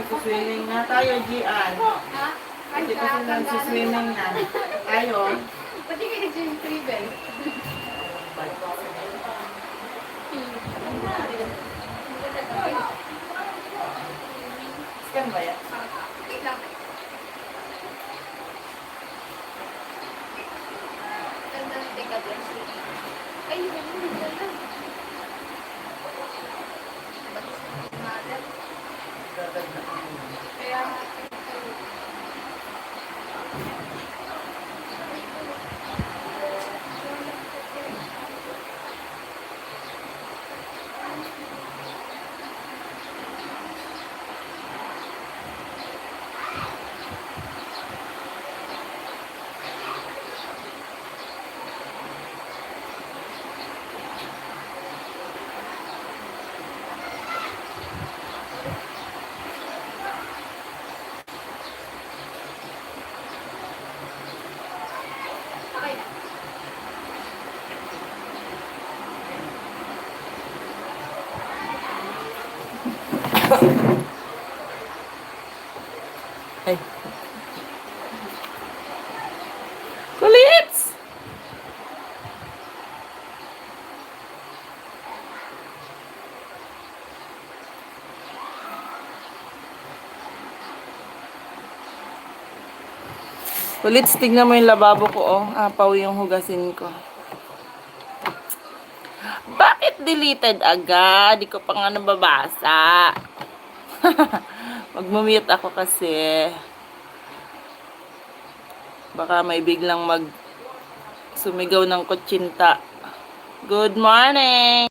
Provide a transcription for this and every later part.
nagsuswimming na tayo, Gian. Ha? Hindi kasi nagsuswimming na. Tayo. Pati kayo nag-swimming. Scan ba yan? Wait lang. Ganda ng take a brush. Ay, yun. Ganda. Kaya, okay na. Ay. Kulits! Kulits, tignan mo yung lababo ko, oh. Apaw yung hugasin ko. Bakit deleted agad? Di ko pa nga nababasa. Mag-mute ako kasi. Baka may biglang sumigaw ng kutsinta. Good morning!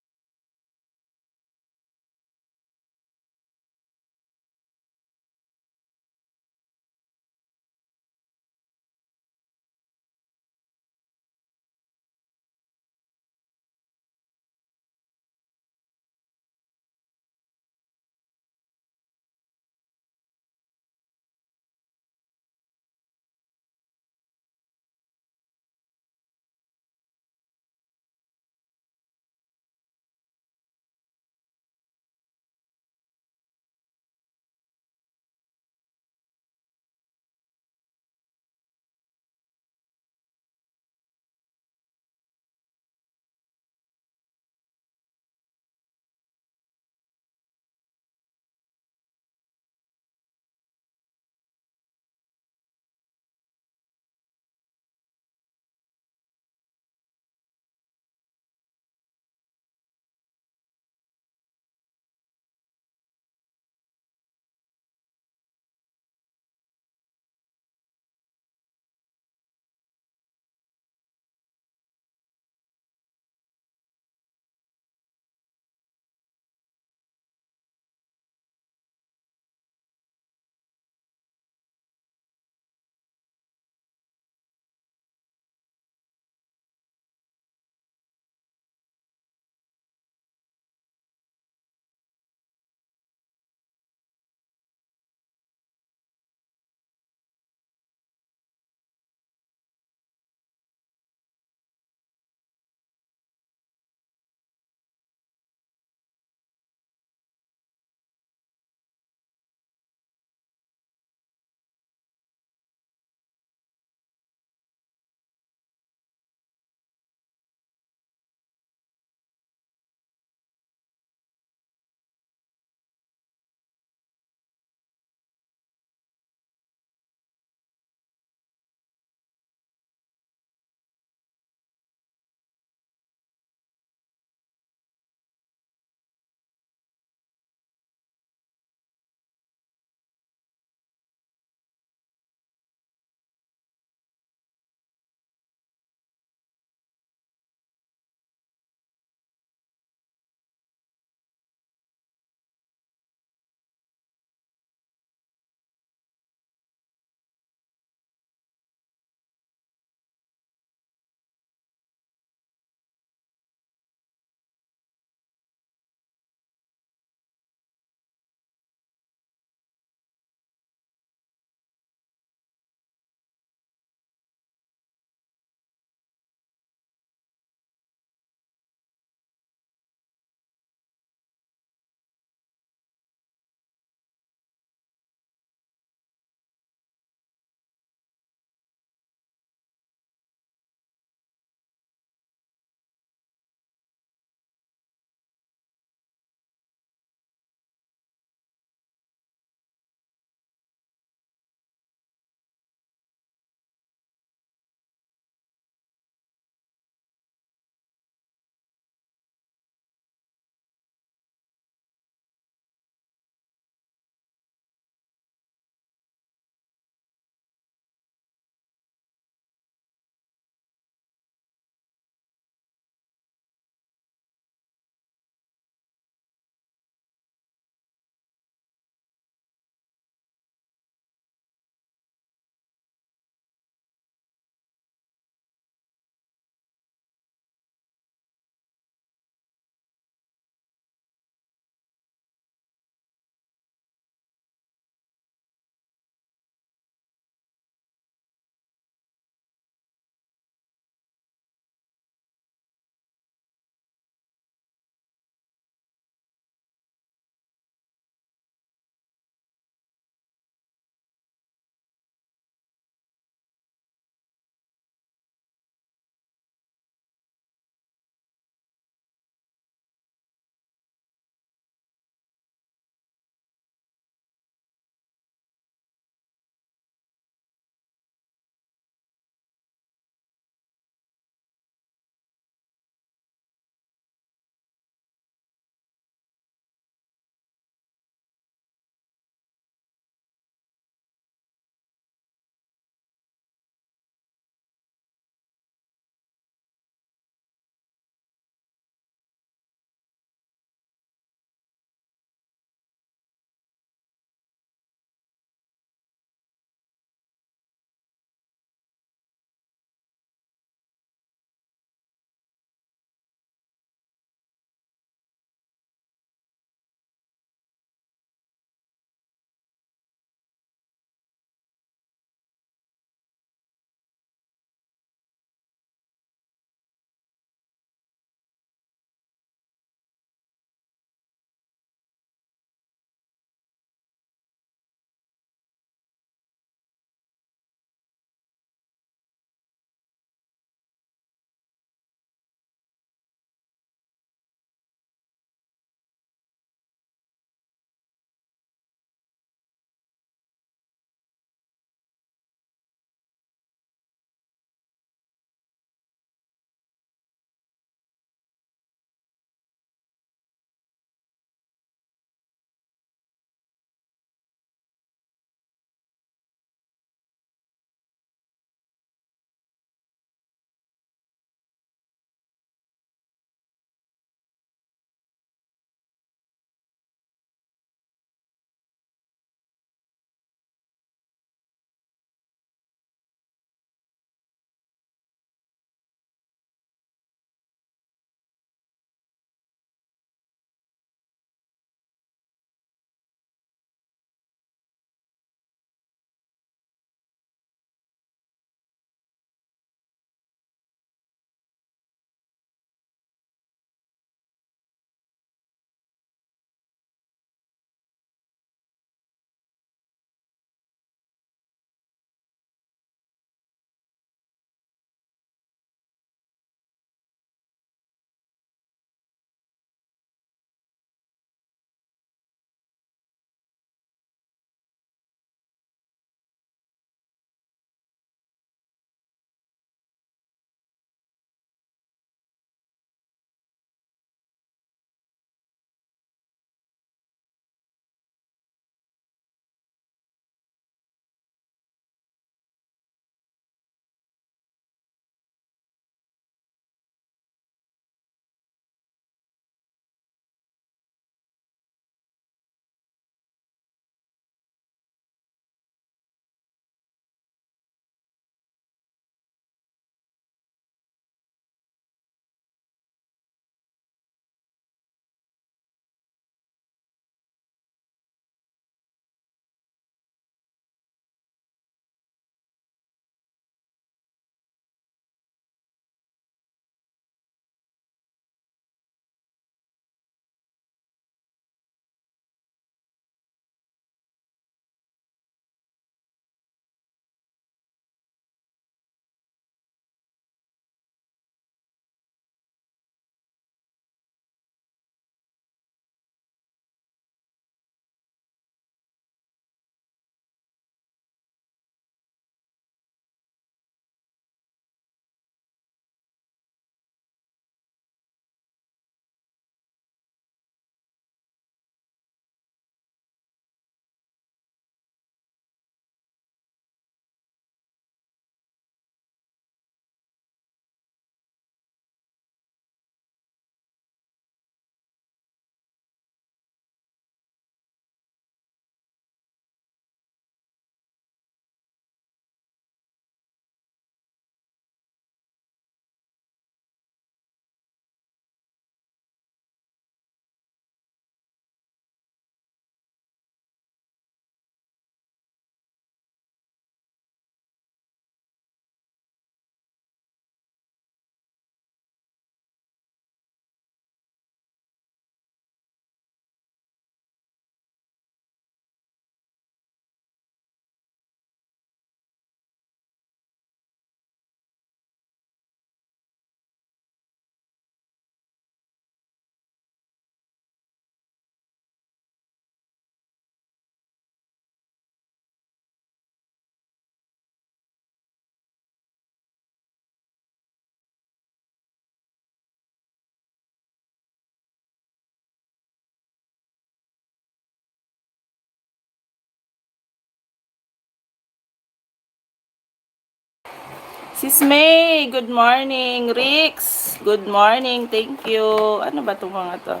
Sis May, good morning. Rix, good morning. Thank you. Ano ba itong mga to?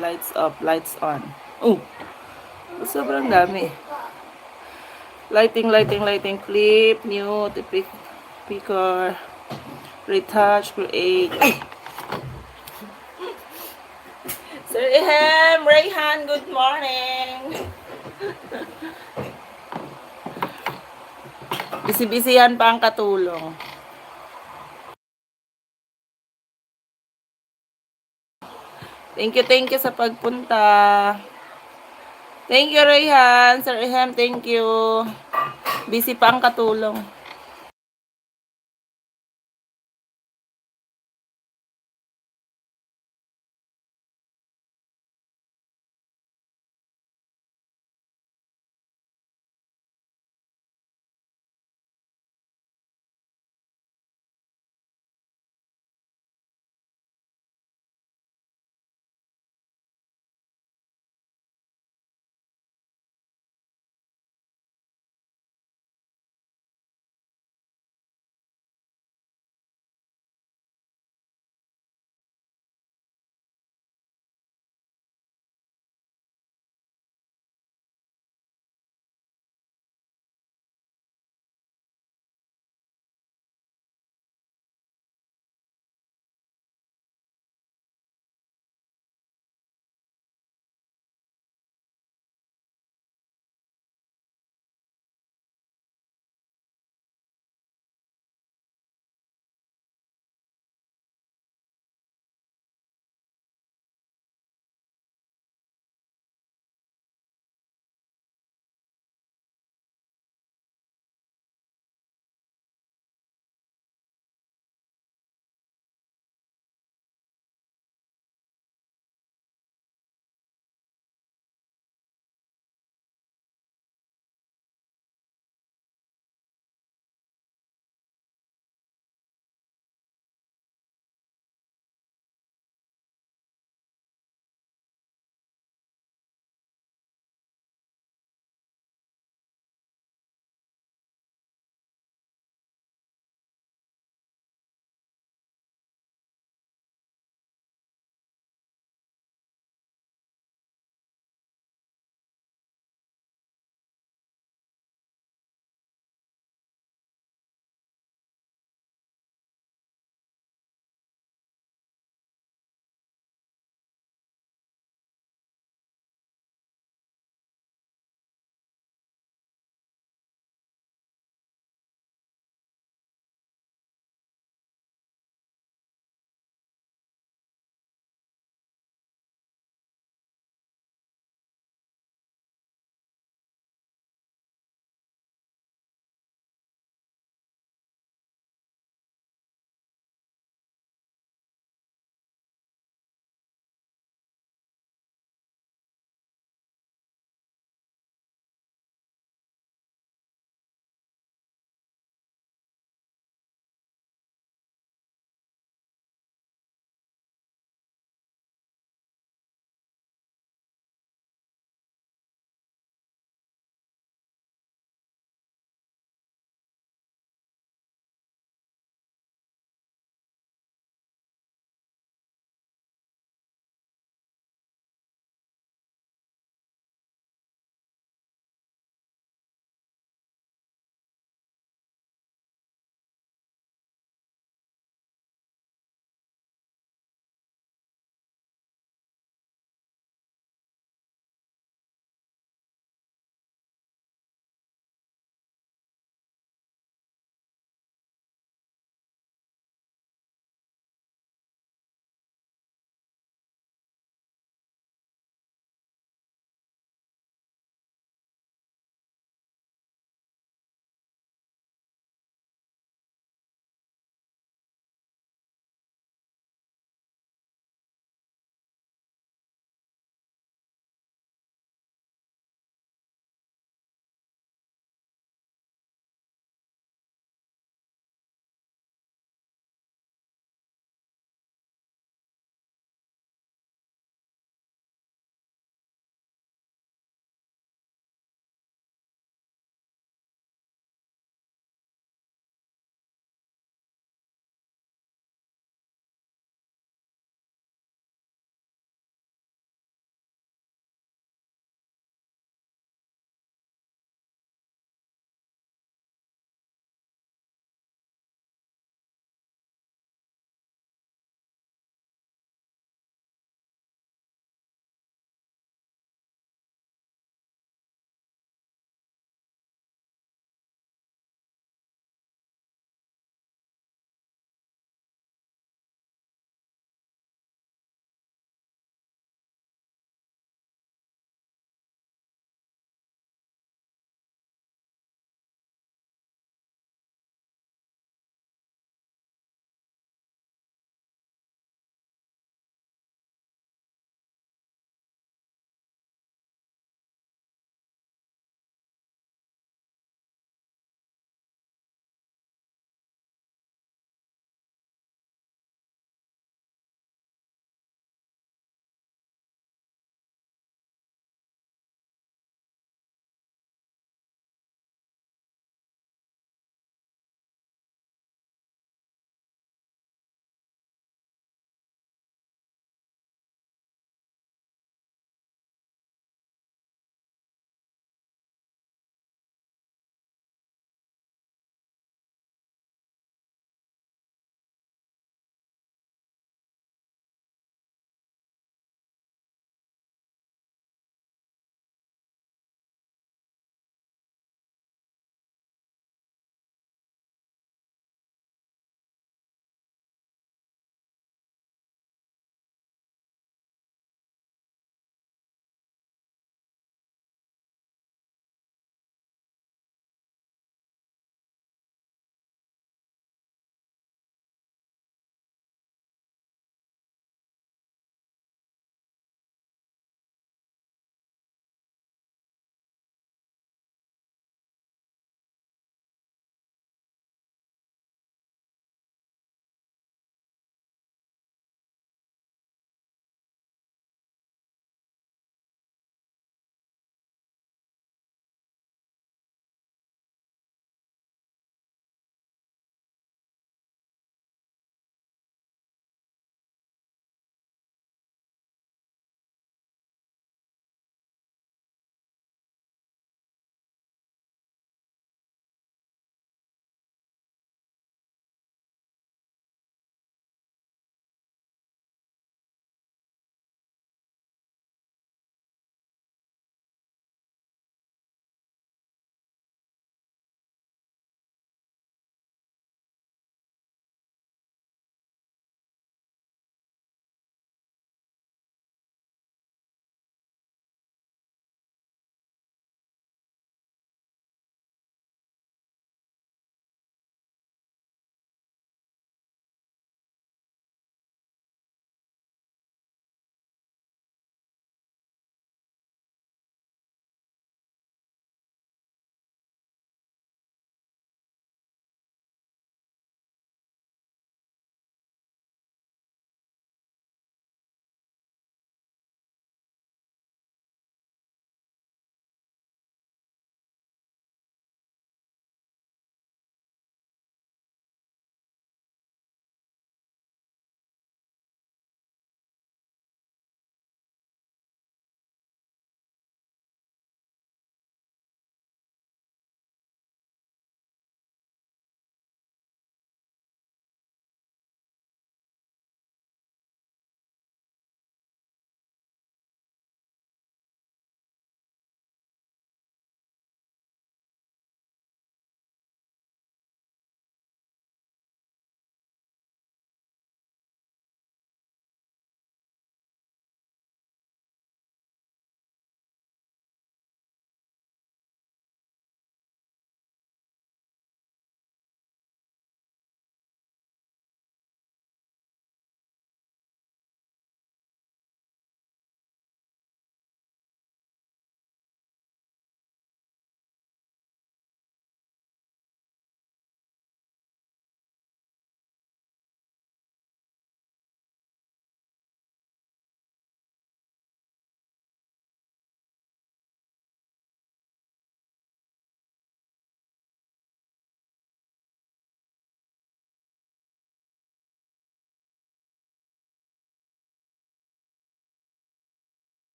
Lights off, lights on. Oh, sobrang dami. Lighting, lighting, lighting, clip, new, picker, retouch, create. Ay! Sir Ehem, Rayhan, good morning. Bisi-bisihan pa ang katulong. Thank you sa pagpunta. Thank you, Rayhan. Sir Ehem, thank you. Busy pa ang katulong.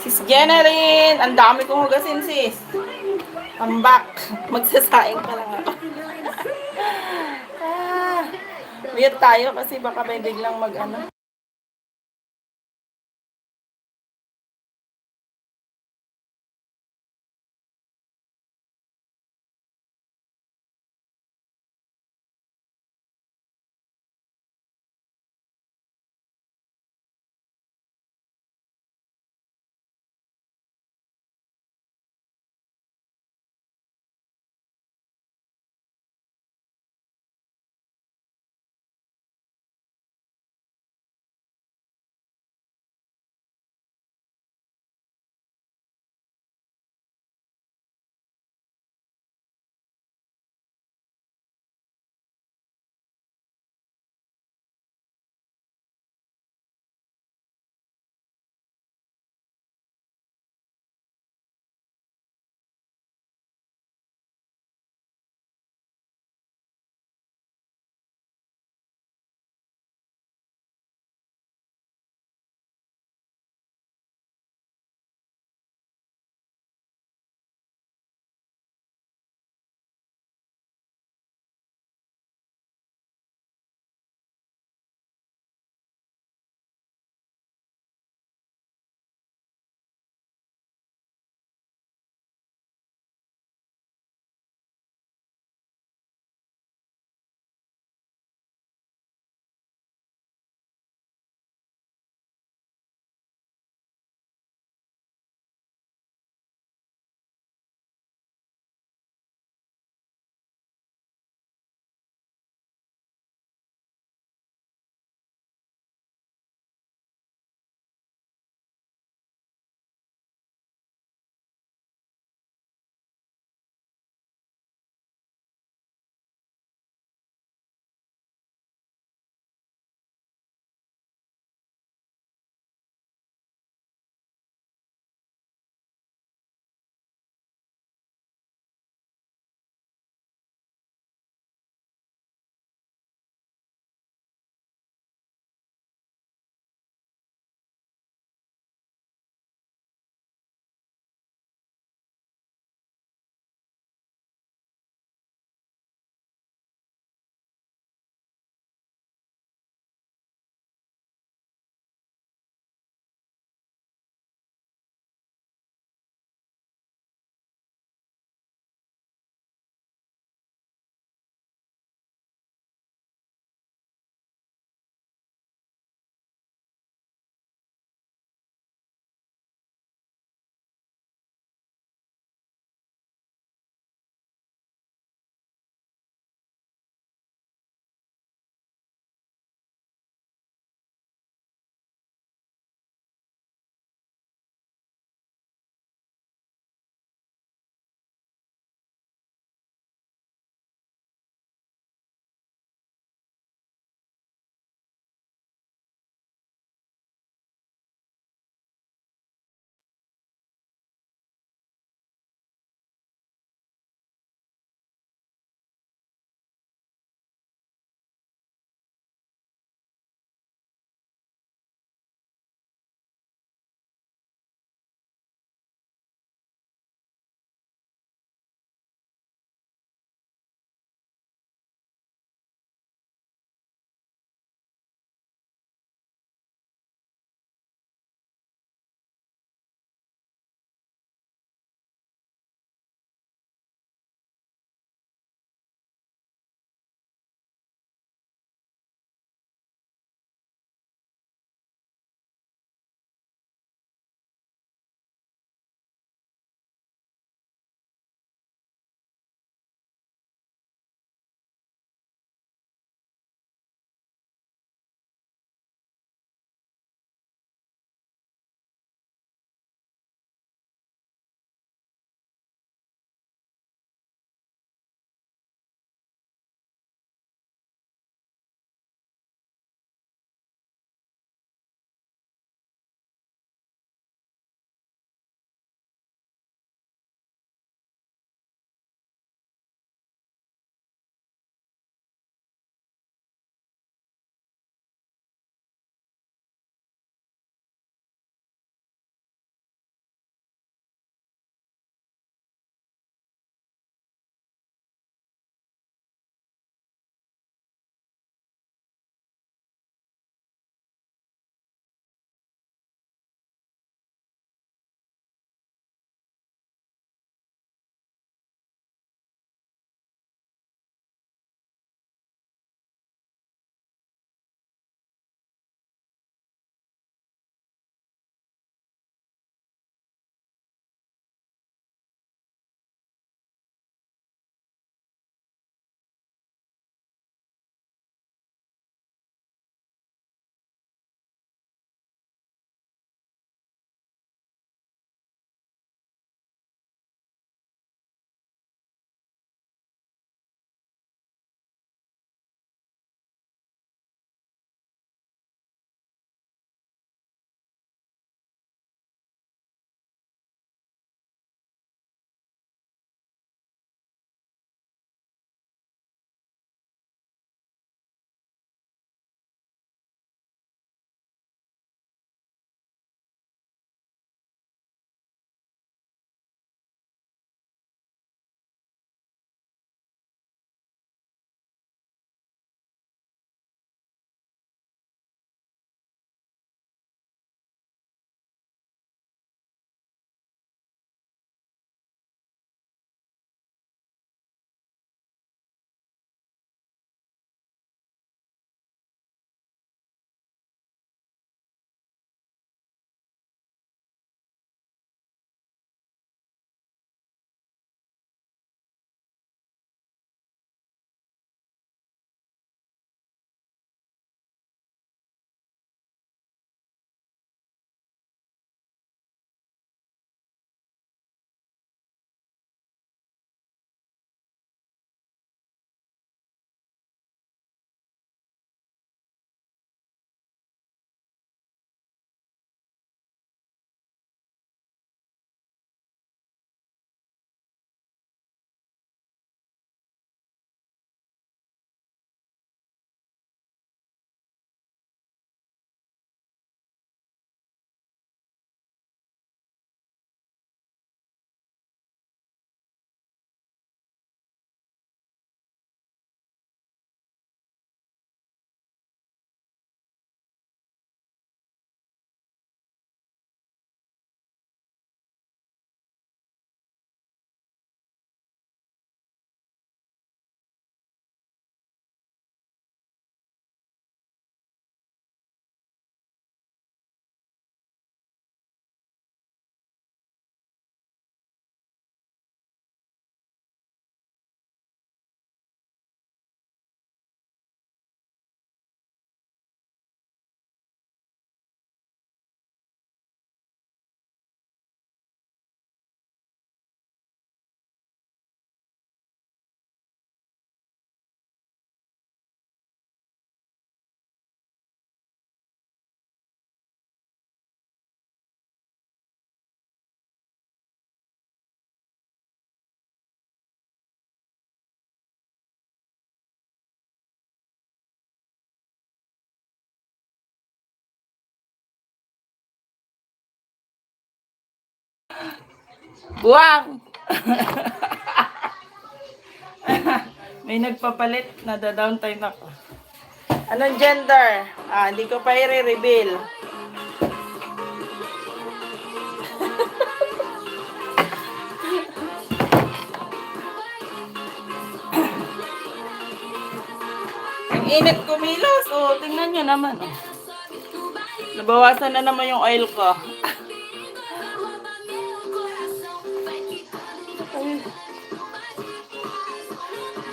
Sis Jenerin, ang dami kong hugasin, sis. I'm back. Magsasaing pa lang ako. ah, Mute tayo kasi baka may biglang mag-ano. Buwang! May nagpapalit. Nada-downtime ako. Anong gender? Hindi ko pa i-reveal. Ang init kumilos. Tingnan nyo naman. Nabawasan na naman yung oil ko.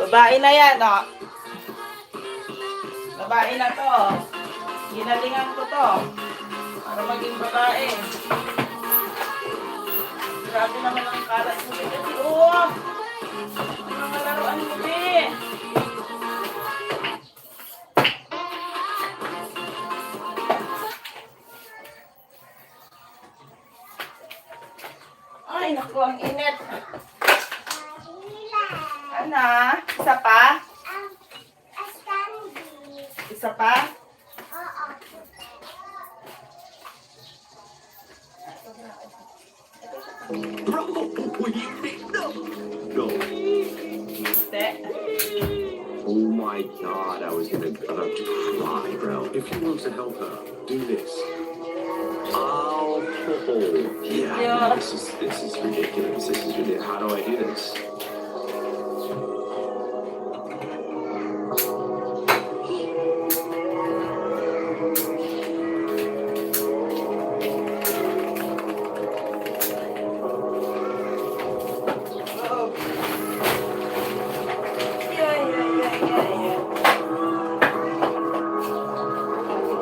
Babae na yan, Babae na to. Ginalingan ko to. Para maging babae. Grabe naman ang kalat mo. Ang mga laruan mo, Ay, naku, ang init. Ana, isa pa? Isa pa? Go. Te. Oh my god, I was about to cry, bro. If you want to help her, do this. Oh, yeah. This is ridiculous. This is ridiculous. How do I do this?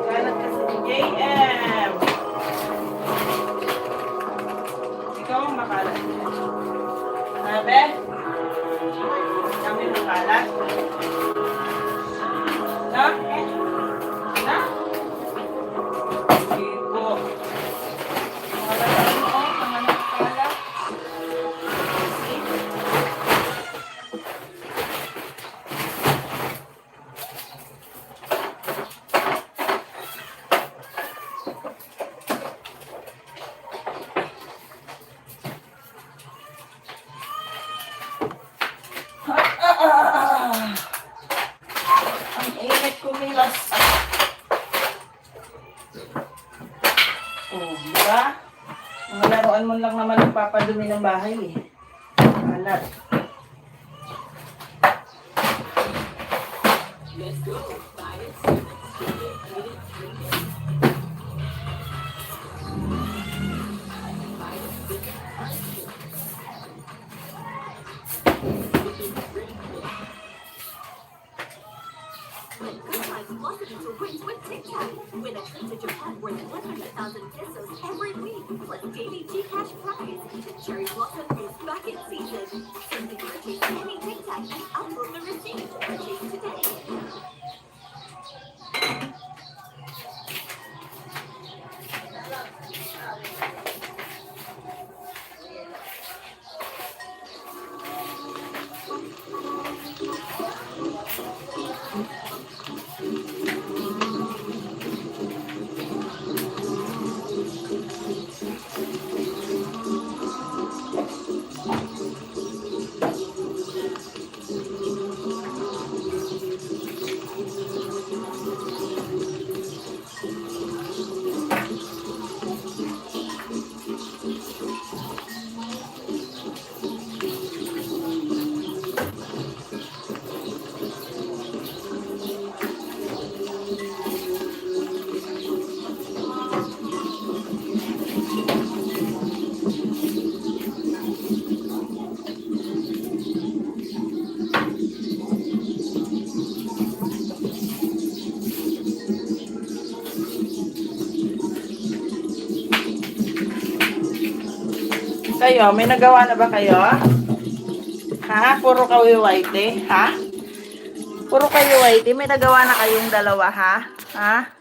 Kalat kasi ni JM. Ikaw ang makalat. Be? Kami makalat? Na? Na? Ito. Makalat mo, mga nakalat. Ang init kumilos. Diba? Mga laruan mo lang naman ang papadumi ng bahay eh. Alat. Wins with TikTok. Win a trip to Japan worth 100,000 pesos every week, plus daily Gcash prize. Cherry Blossom is back in season. Simply purchase any TikTok and upload the receipt. Purchase today. Kayo, may nagawa na ba kayo? Ha? Puro kayo white ha? Puro kayo white may nagawa na kayong dalawa, ha? Ha?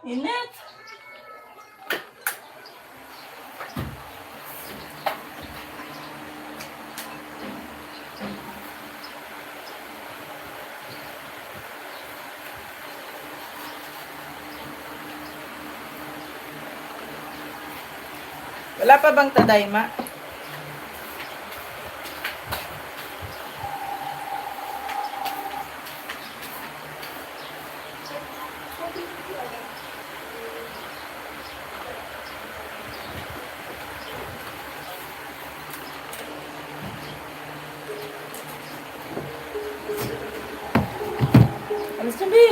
Init. Wala pa bang tadayma? Alis na, Bi.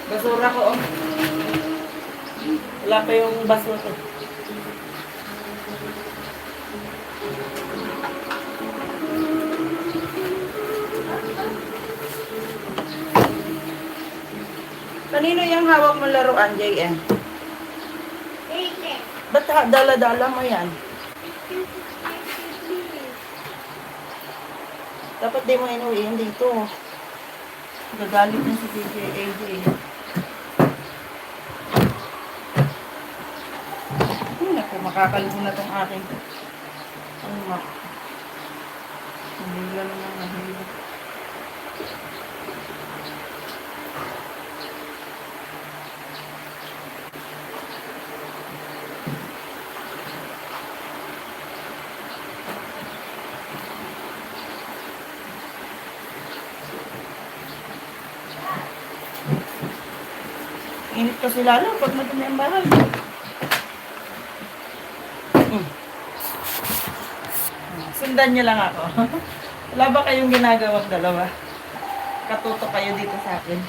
Basura ko, oh. Wala pa yung basura ko. Kanino yung hawak mo laruan, JM? Ba't dala-dala mo yan? Dapat di mo inuwiin dito. Gagalit na si DJ AJ. Naku, makakalimutan na tong aking. Ano ma? Nahila naman, nahila. Init kasi lalo pag madumi ang bahay. Sundan niyo lang ako. Wala ba kayong ginagawang dalawa? Katuto kayo dito sa akin.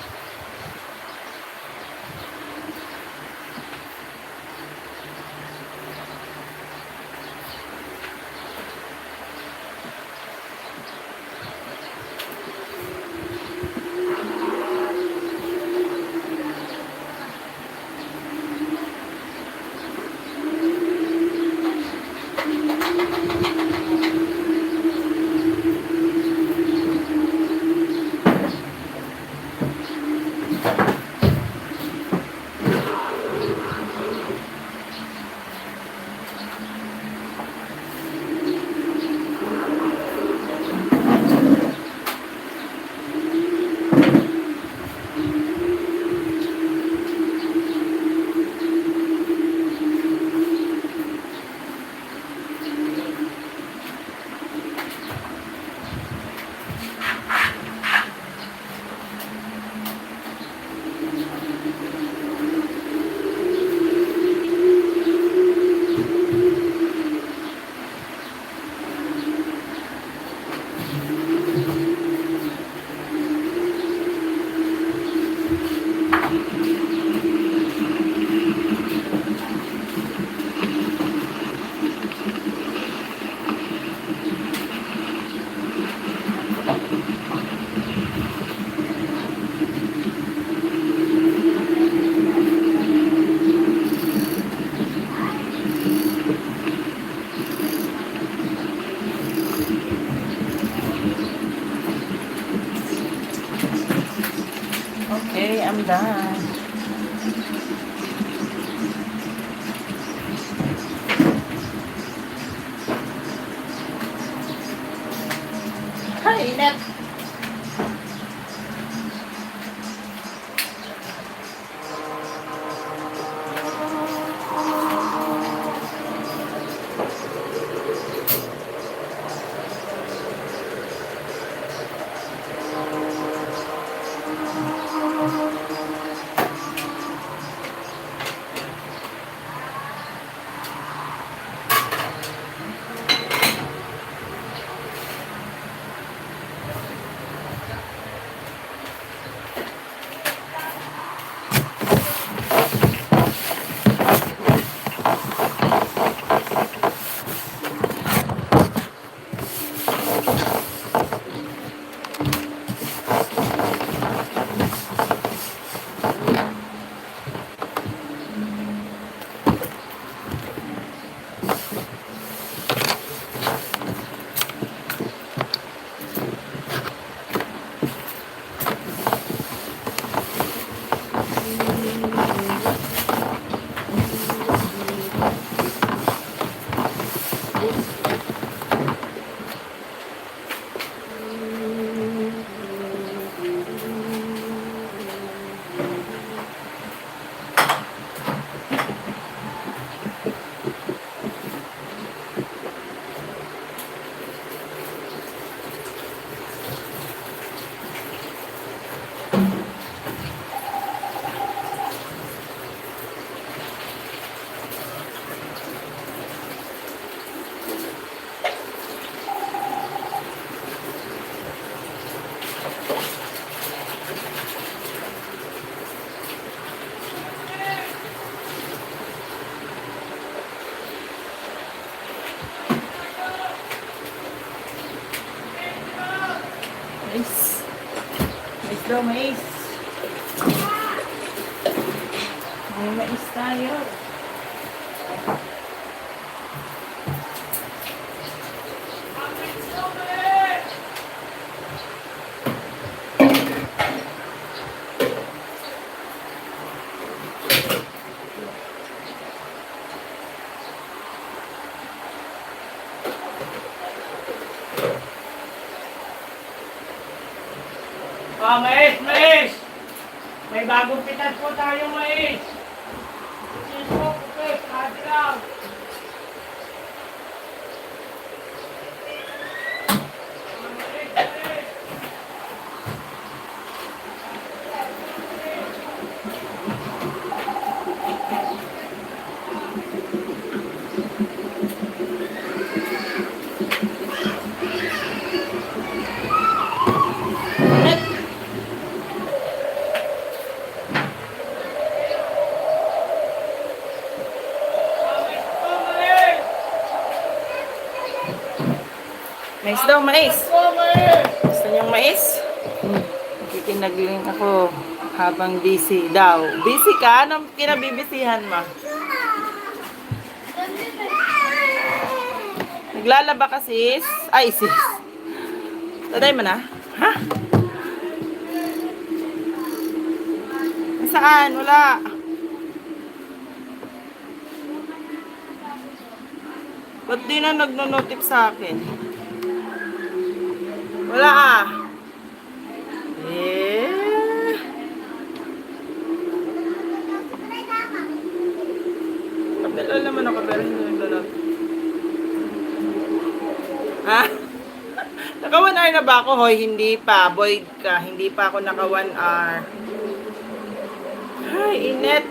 Okay, I'm done. Hi, Net. daw, mais. May mais tayo. Mais, mais! May bagong pitas po tayo, mais! Sismo, pupis, hati lang! Mais daw, mais. Gusto niyong mais? Kikinagling ako habang busy daw. Busy ka? Anong kinabibisihan mo? Naglalaba ka, sis? Ay, sis. Taday mo na? Ha? Saan? Wala. Ba't di na nagno-notif sa akin? Wala ah. Kapila naman ako pero hindi naglalap. Ha? Naka 1 hour na ba ako? Hoy, hindi pa. Void ka. Hindi pa ako naka 1 hour. Ay, init.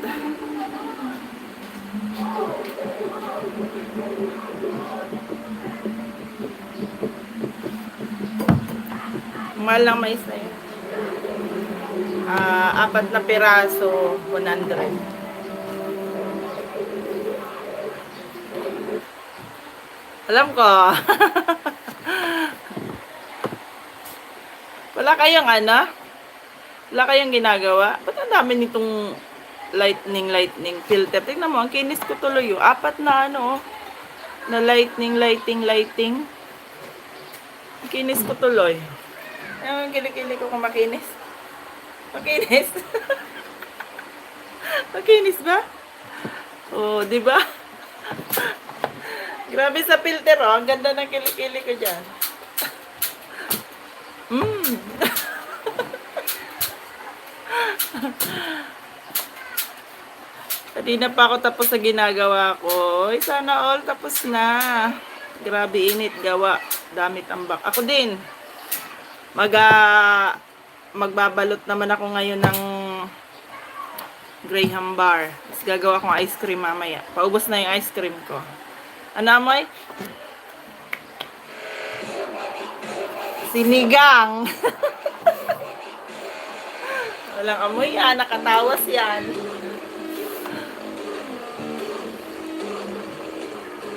Mahal lang mais na yun. 4 na piraso, 100. Alam ko. Wala kayong wala kayong ginagawa? Ba't ang dami nitong lightning filter? Tignan mo, ang kinis ko tuloy yung 4 na na lighting. Ang kinis ko tuloy. Ang kilikili ko kung makinis. Makinis? Makinis ba? Oh, di ba? Grabe sa filter, oh. Ang ganda ng kilikili ko dyan. Kanina pa ako tapos sa ginagawa ko. Ay, sana all tapos na. Grabe init, gawa. Dami tambak. Ako din. Magbabalot naman ako ngayon ng Graham bar. Tapos gagawa akong ice cream mamaya. Paubos na yung ice cream ko. Ano amoy? Sinigang. Walang amoy yan. Nakatawas yan.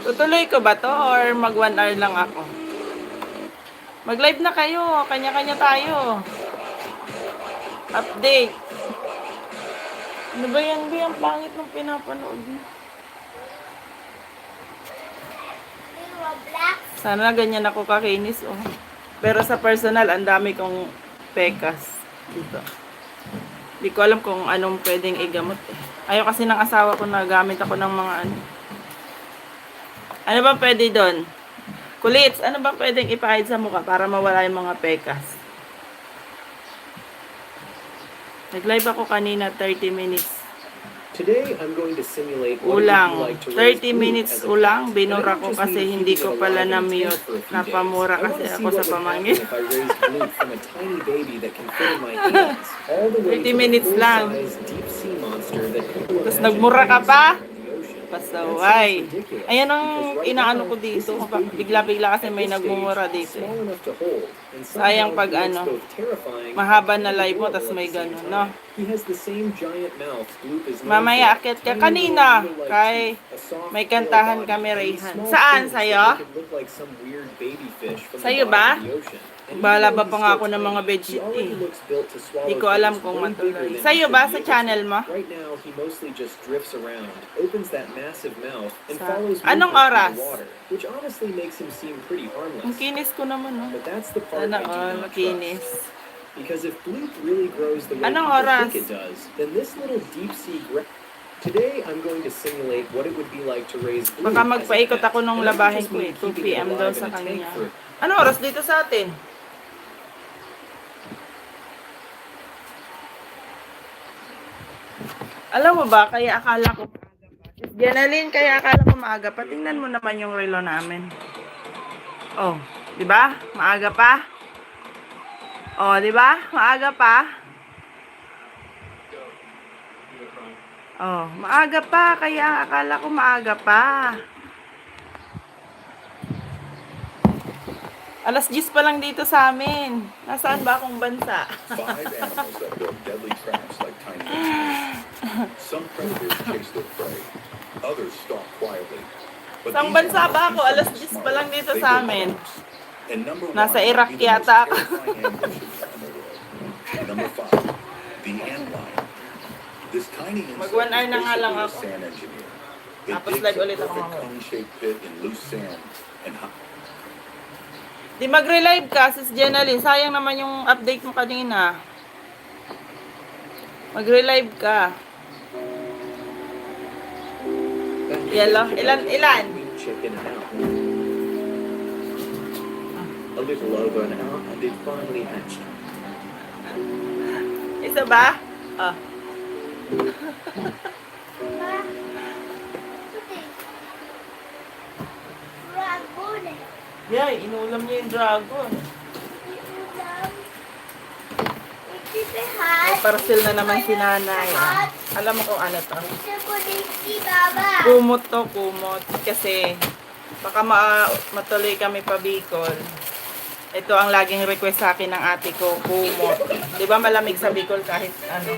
Tutuloy ko ba to or mag 1 hour lang ako? Mag-live na kayo. Kanya-kanya tayo. Update. Ano ba yan? Ang pangit ng pinapanood mo. Sana ganyan ako kakinis. Oh. Pero sa personal, ang dami kong pekas dito. Hindi ko alam kung anong pwedeng igamot. Ayaw kasi ng asawa ko na gamit ako ng mga Ano ba pwede doon? Kulits, ano ba pwedeng ipahid sa mukha para mawala yung mga pekas? Nag-live ako kanina 30 minutes. Today, I'm going to simulate what it would be Ulang. like to raise 30 glue minutes as a ulang. pet. Binura And I ko don't just kasi mean hindi keeping ko it pala alive and na-mute. intact for a few Napamura days. I kasi wanna see ako what sa would pamangkin. happen if I raised glue from a tiny baby that can fit in my hands all the way 30 to the minutes lang. full-size deep sea monster that people Tapos imagine nagmura ka raised pa? in the ocean. Pasaway. That seems ridiculous, Ayan ang because right inaano now, ko this dito. is baby Bigla-bigla kasi at may this nagmumura stage, dito. small enough to hold, and Sayang somehow pag he looks both terrifying mahaba and na live mo, adorable tas at may the same ganun, time. no? He has the same giant mouth Bloop is known Mamaya, for. akyat ka Tiny kanina. little needle-like Kay teeth, a soft may pale kantahan body, kami, and these Rayhan. small Saan? fins Sa'yo? that make it look like some weird baby fish from the Sa'yo bottom ba? of the ocean. Bahala pa nga ako ng mga bedsheet eh. Hindi ko alam kung matuloy. Sa'yo ba? Sa channel mo? Right now, he mostly just drifts around, opens that massive mouth, and Sa- follows Anong movement oras? through the water, which honestly makes him seem pretty Ang harmless. kinis ko naman, oh. But that's the part Sana I do all, not makinis. trust. Because if Bloop really grows the way Anong people oras? think it does, then this little deep sea Today, I'm going to simulate what it would be like to raise Bloop Baka as a magpaikot pet. ako nung And that would labahin just ko eh. mean 2 keeping p.m. it daw alive sa in a tank kanya. for- Ano oras dito sa atin? Alam mo ba, kaya akala ko maaga pa. Janalyn, kaya akala ko maaga pa. Tingnan mo naman yung relo namin. Oh, di ba? Maaga pa. Oh, di ba? Maaga pa. Oh, maaga pa. Kaya akala ko maaga pa. Alas 10 pa lang dito sa amin. Nasaan ba akong bansa? 5 animals that build deadly traps like tiny insects. Some predators chase their prey. Others stalk quietly. But Saan these bansa ba ako? animals Alas are 10 pa lang dito They sa build amin. traps. And number Nasa 1 Iraq might be the most yata ako. terrifying ambushes in the world. Number 5, the antlion. This tiny insect Mag 1 hour na nga lang is ako. basically a sand engineer. It Tapos digs live a ulit ako perfect mamaya. cone-shaped pit in loose sand and Di magre-live ka, sis Jenalyn. Sayang naman yung update mo kanina. Magre-live ka. Yellow. Ilan? Chicken and out. A little over an hour, and it finally hatched. Isa ba? Ah. Yay, inulam niya yung dragon. May parcel na naman si nanay. Ah. Alam mo kung ano to? Kumot to, kumot. Kasi baka matuloy kami pa Bicol. Ito ang laging request sa akin ng ate ko, kumot. Di ba malamig sa Bicol kahit ano?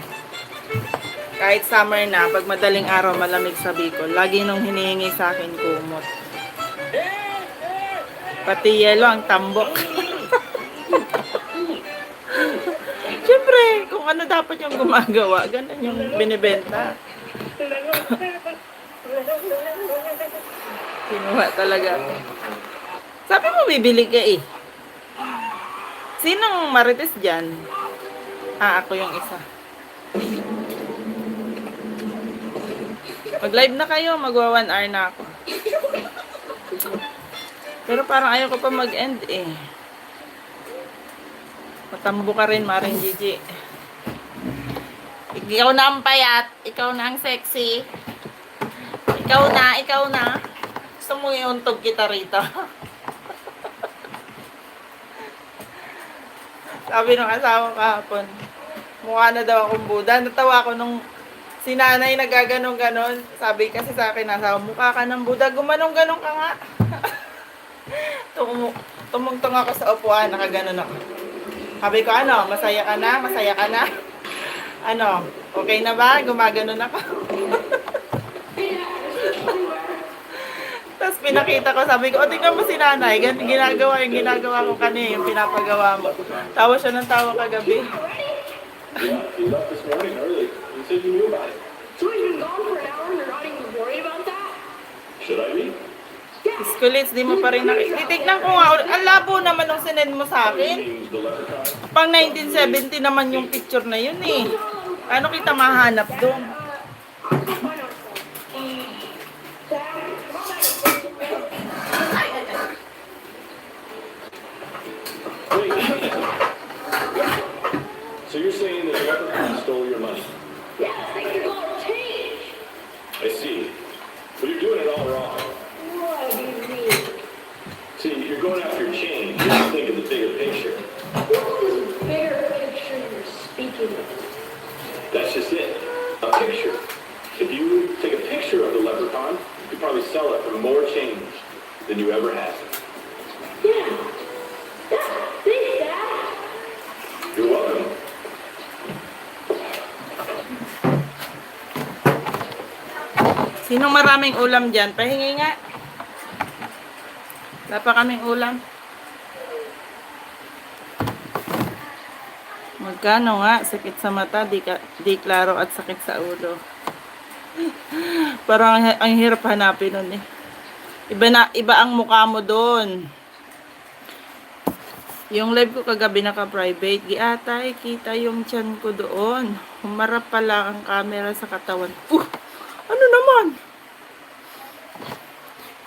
Kahit summer na, pag madaling araw malamig sa Bicol. Lagi nung hinihingi sa akin, kumot. Pati yelo ang tambok. Siyempre, kung ano dapat yung gumagawa, ganun yung binibenta. Kinuha talaga. Sabi mo, bibili ka eh. Sinong marites dyan? Ah, ako yung isa. Mag-live na kayo, magwa 1 hour na ako. Pero parang ayaw ko pa mag-end eh. Matambo ka rin, Maring Gigi. Ikaw na ang payat. Ikaw na ang sexy. Ikaw na. Gusto mo iuntog kita rito. Sabi ng asawa kahapon, mukha na daw akong Buddha. Natawa ako nung si nanay nagaganon-ganon. Sabi kasi sa akin, asawa, mukha ka ng Buddha. Gumanong-ganon ka nga. Tumungtong ako sa upuan, nakaganon ako. Sabi ko, ano, masaya ka na? Masaya ka na? Ano, okay na ba? Gumaganon ako. Tapos pinakita ko, sabi ko, o tingnan mo si nanay, ginagawa yung ginagawa ko kanina, yung pinapagawa mo. Tawa siya ng tawa kagabi. You left this morning early. You said you knew about it. So you've been gone for an hour and you're not even worried about that? Should I be? Skulits, di mo pa rin nakikita. Titignan ko nga, ang labo naman nung sinend mo sa akin. Use the leprechaun. Pang 1970 naman yung picture na yun eh. Ano kita mahanap doon? So you're saying that the leprechaun stole your money? Yes, they could go change. I see. But you're doing it all wrong. What do you mean? See, you're going after change. You don't think of the bigger picture. What's this bigger picture you're speaking of? That's just it. A picture. If you take a picture of the leprechaun, you could probably sell it for more change than you ever had. Yeah. Thanks, Dad. You're welcome. Sinong maraming ulam dyan? Pahingi nga. Wala pa kaming ulam. Magkano nga? Sakit sa mata, di klaro at sakit sa ulo. Parang ang hirap hanapin nun eh. Iba ang mukha mo doon. Yung live ko kagabi naka-private, giatay, kita yung tiyan ko doon. Humarap pala ang camera sa katawan. Ano naman?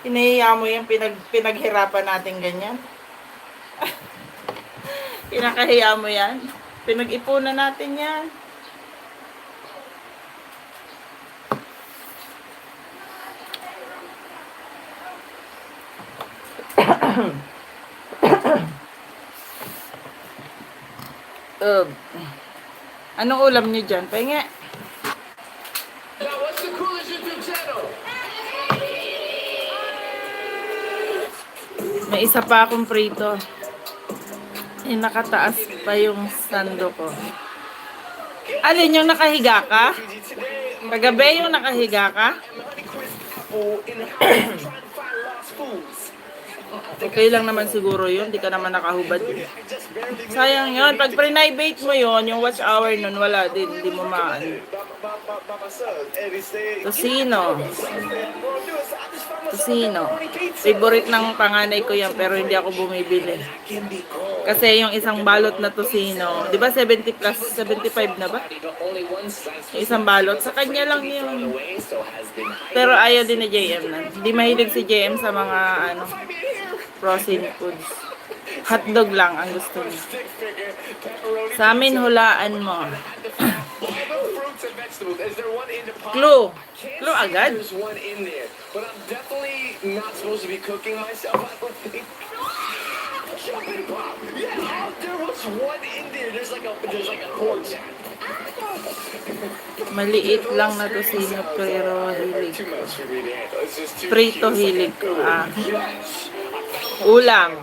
Hinahiya mo yung pinaghirapan natin ganyan? Pinakahiya mo yan? Pinag-ipunan natin yan. Anong ulam niyo dyan? Pahinga. Now, what's the coolest YouTube channel? May isa pa akong prito. Nakataas pa yung sando ko. Alin yung nakahiga ka? Kagabi yung nakahiga ka? Okay lang naman siguro yun. Di ka naman nakahubad. Sayang yun. Pag pre-nibate mo yun, yung watch hour nun, wala din. Di mo maan. Tosino. Favorite ng panganay ko yan, pero hindi ako bumibili. Kasi yung isang balot na tosino, di ba 70 plus, 75 na ba? Yung isang balot, sa kanya lang yun. Pero ayaw din ni JM na. Hindi mahilig si JM sa mga frozen foods. Hotdog lang ang gusto niya. Sa amin, hulaan mo. Clue. Clue agad? There's one in there, but I'm definitely not supposed to be cooking myself. I don't think. Jumping pop. Yeah, there was one in there. There's like a pork chop. Maliit lang na tosino, pero hilig. Too much for me to handle. It's just too Prito cute. hilig ko. Ulam.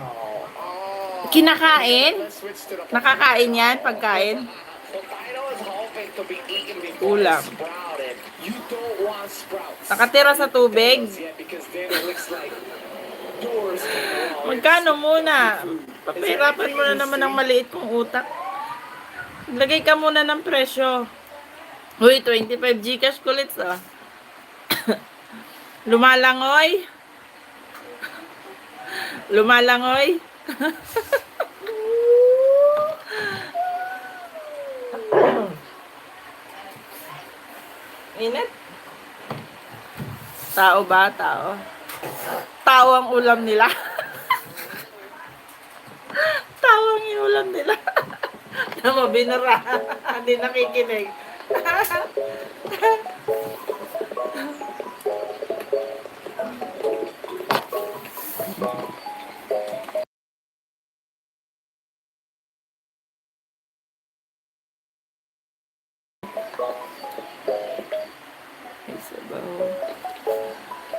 Kinakain? Let's switch to the Nakakain yan, pagkain? potato is hoping to be eaten before Ulam. it's sprouted. You don't want sprouts. Nakatira sa tubig? Yeah, because then it looks like doors. Magkano muna? Papahirapan mo na naman ang maliit kong utak. Lagay ka muna ng presyo. Uy, 25 Gcash kulits ah. Lumalangoy. Lumalangoy. Init. Tao ba? Tao. Tao ang ulam nila. Tao ang ulam nila. Tama, binara. Hindi nakikinig.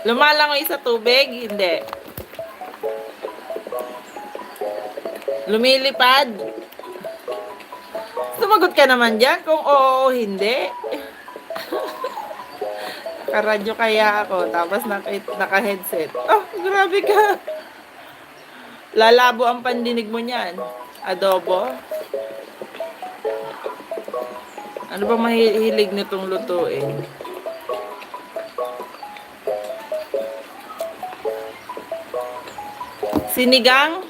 Lumalangoy sa tubig? Hindi. Lumilipad? Sumagot ka naman dyan kung oo o hindi. Nakaradyo kaya ako, tapos naka-headset. Oh, grabe ka. Lalabo ang pandinig mo niyan. Adobo? Ano ba mahilig nitong lutuin? Sinigang?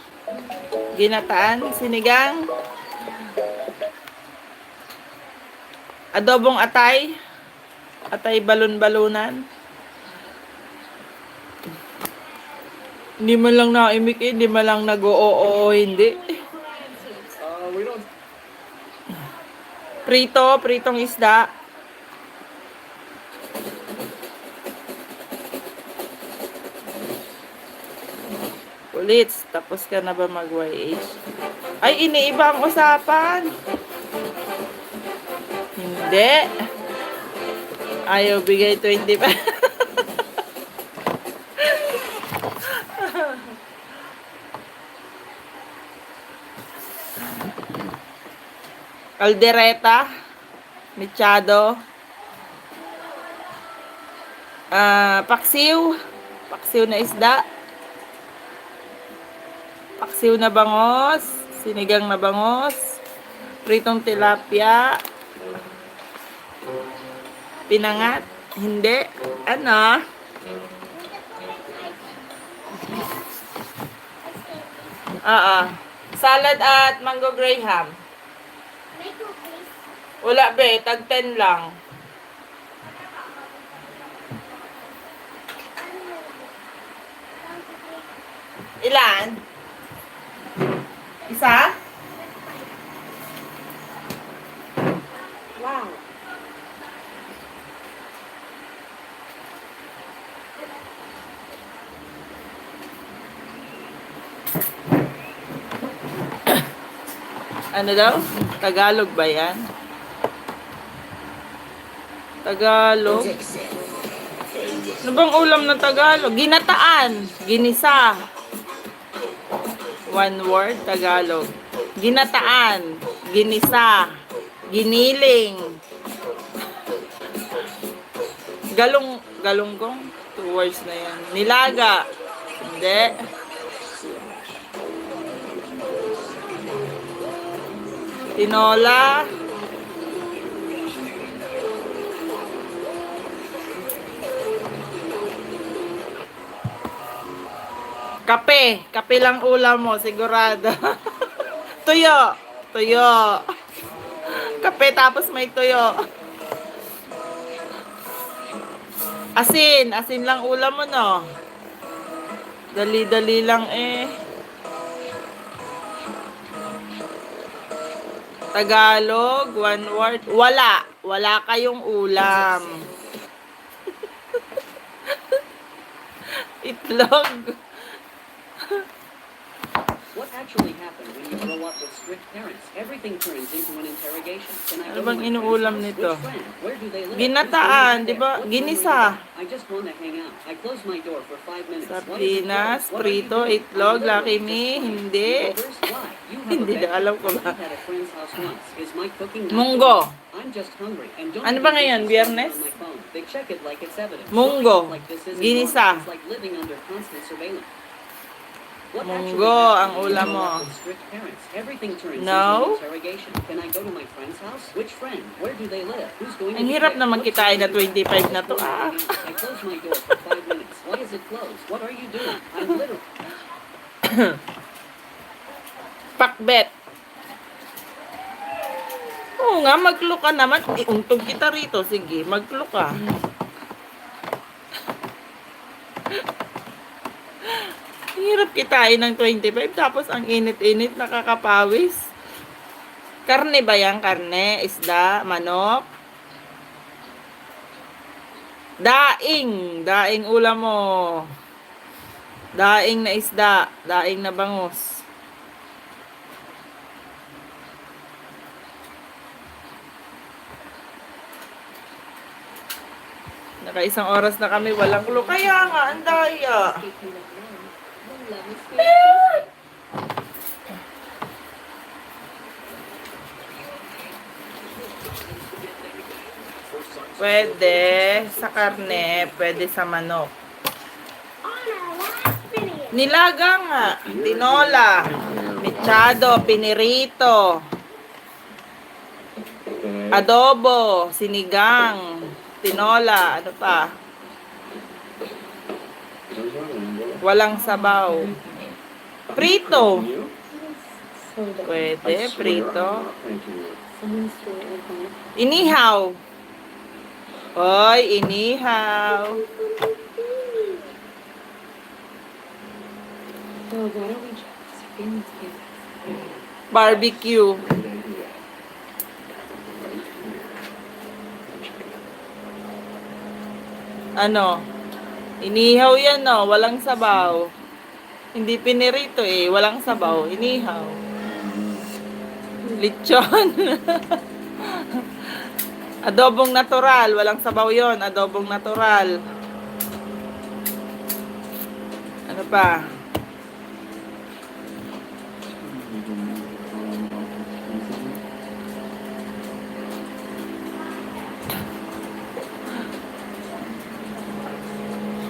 Ginataan? Sinigang? Adobong atay? Atay balon-balunan? Hindi man lang naimik eh. Hindi man lang nag-oo hindi. We don't. Pritong isda. Ulits, tapos ka na ba mag-YH? Ay, iniiba ang usapan. Hindi. Ayaw bigay 20 pa. Caldereta. Mechado. Paksiw. Paksiw na isda. Paksiw na bangos. Sinigang na bangos. Pritong tilapia. Pinangat. Hindi. Ano? Oo. Salad at mango graham. Wala be, tag 10 lang. Ilan? Isa? Wow. Ano daw? Tagalog ba yan? Tagalog? Ano bang ulam na Tagalog? Ginataan. Ginisa. One word, Tagalog. Ginataan. Ginisa. Giniling. Galunggong? 2 words na yan. Nilaga. Hindi. Tinola. Kape. Kape lang ulam mo, sigurado. Tuyo. Tuyo. Kape tapos may tuyo. Asin. Asin lang ulam mo, no? Dali-dali lang eh. Tagalog, one word. Wala. Wala kayong ulam. Itlog. What actually happened when you grow up with strict parents? Everything turns into an interrogation. Can I Ano go to bang my inuulam friend's nito? house? Which friend? Where do they live? Ginataan, Who's going to di ba? there? What Ginisa. time will you get back? I just want to hang out. I close my door for 5 minutes. What is it Sardinas, closed? What are you prito, doing? itlog, I'm Lucky literally Me, just playing. hindi. Sleepovers? Why? You have Hindi a na bed. alam ko I ba. ate at a friend's house once. Is my cooking not Munggo. good? I'm just hungry. And don't Ano even ba think ngayon, it's Biyernes? on my phone. They check it like it's evidence. Munggo. Like this isn't Ginisa. normal. It's like living under constant surveillance. What Munggo actually ang happened when ulam you grow mo. up with strict parents? Everything turns No. into an interrogation. Can I go to my friend's house? Which friend? Where do they live? Who's going to Ang be hirap there? naman What kitain na time will you get 25 back? na to, I just ah. want to hang out. I close my door for 5 minutes. Why is it closed? What are you doing? I'm literally... Pakbet. Oo nga, maglo ka naman. Iuntog kita rito. Sige, maglo ka. Hirap kitain ng 25 tapos ang init-init nakakapawis. Karne ba yan? Karne? Isda? Manok? Daing. Daing ulam mo. Daing na isda. Daing na bangus. Naka-1 oras na kami. Walang clue. Kaya nga, ang daya. Pwede sa karne, pwede sa manok. Nilaga nga, tinola, mechado, pinirito, adobo, sinigang, tinola, ano pa? Walang sabaw. Prito. Pwede, prito. Inihaw. Hoy, inihaw. Barbecue. Ano? Inihaw yan, no? Walang sabaw. Hindi pinirito eh. Walang sabaw. Inihaw. Lechon. Adobong natural. Walang sabaw yon. Adobong natural. Ano pa?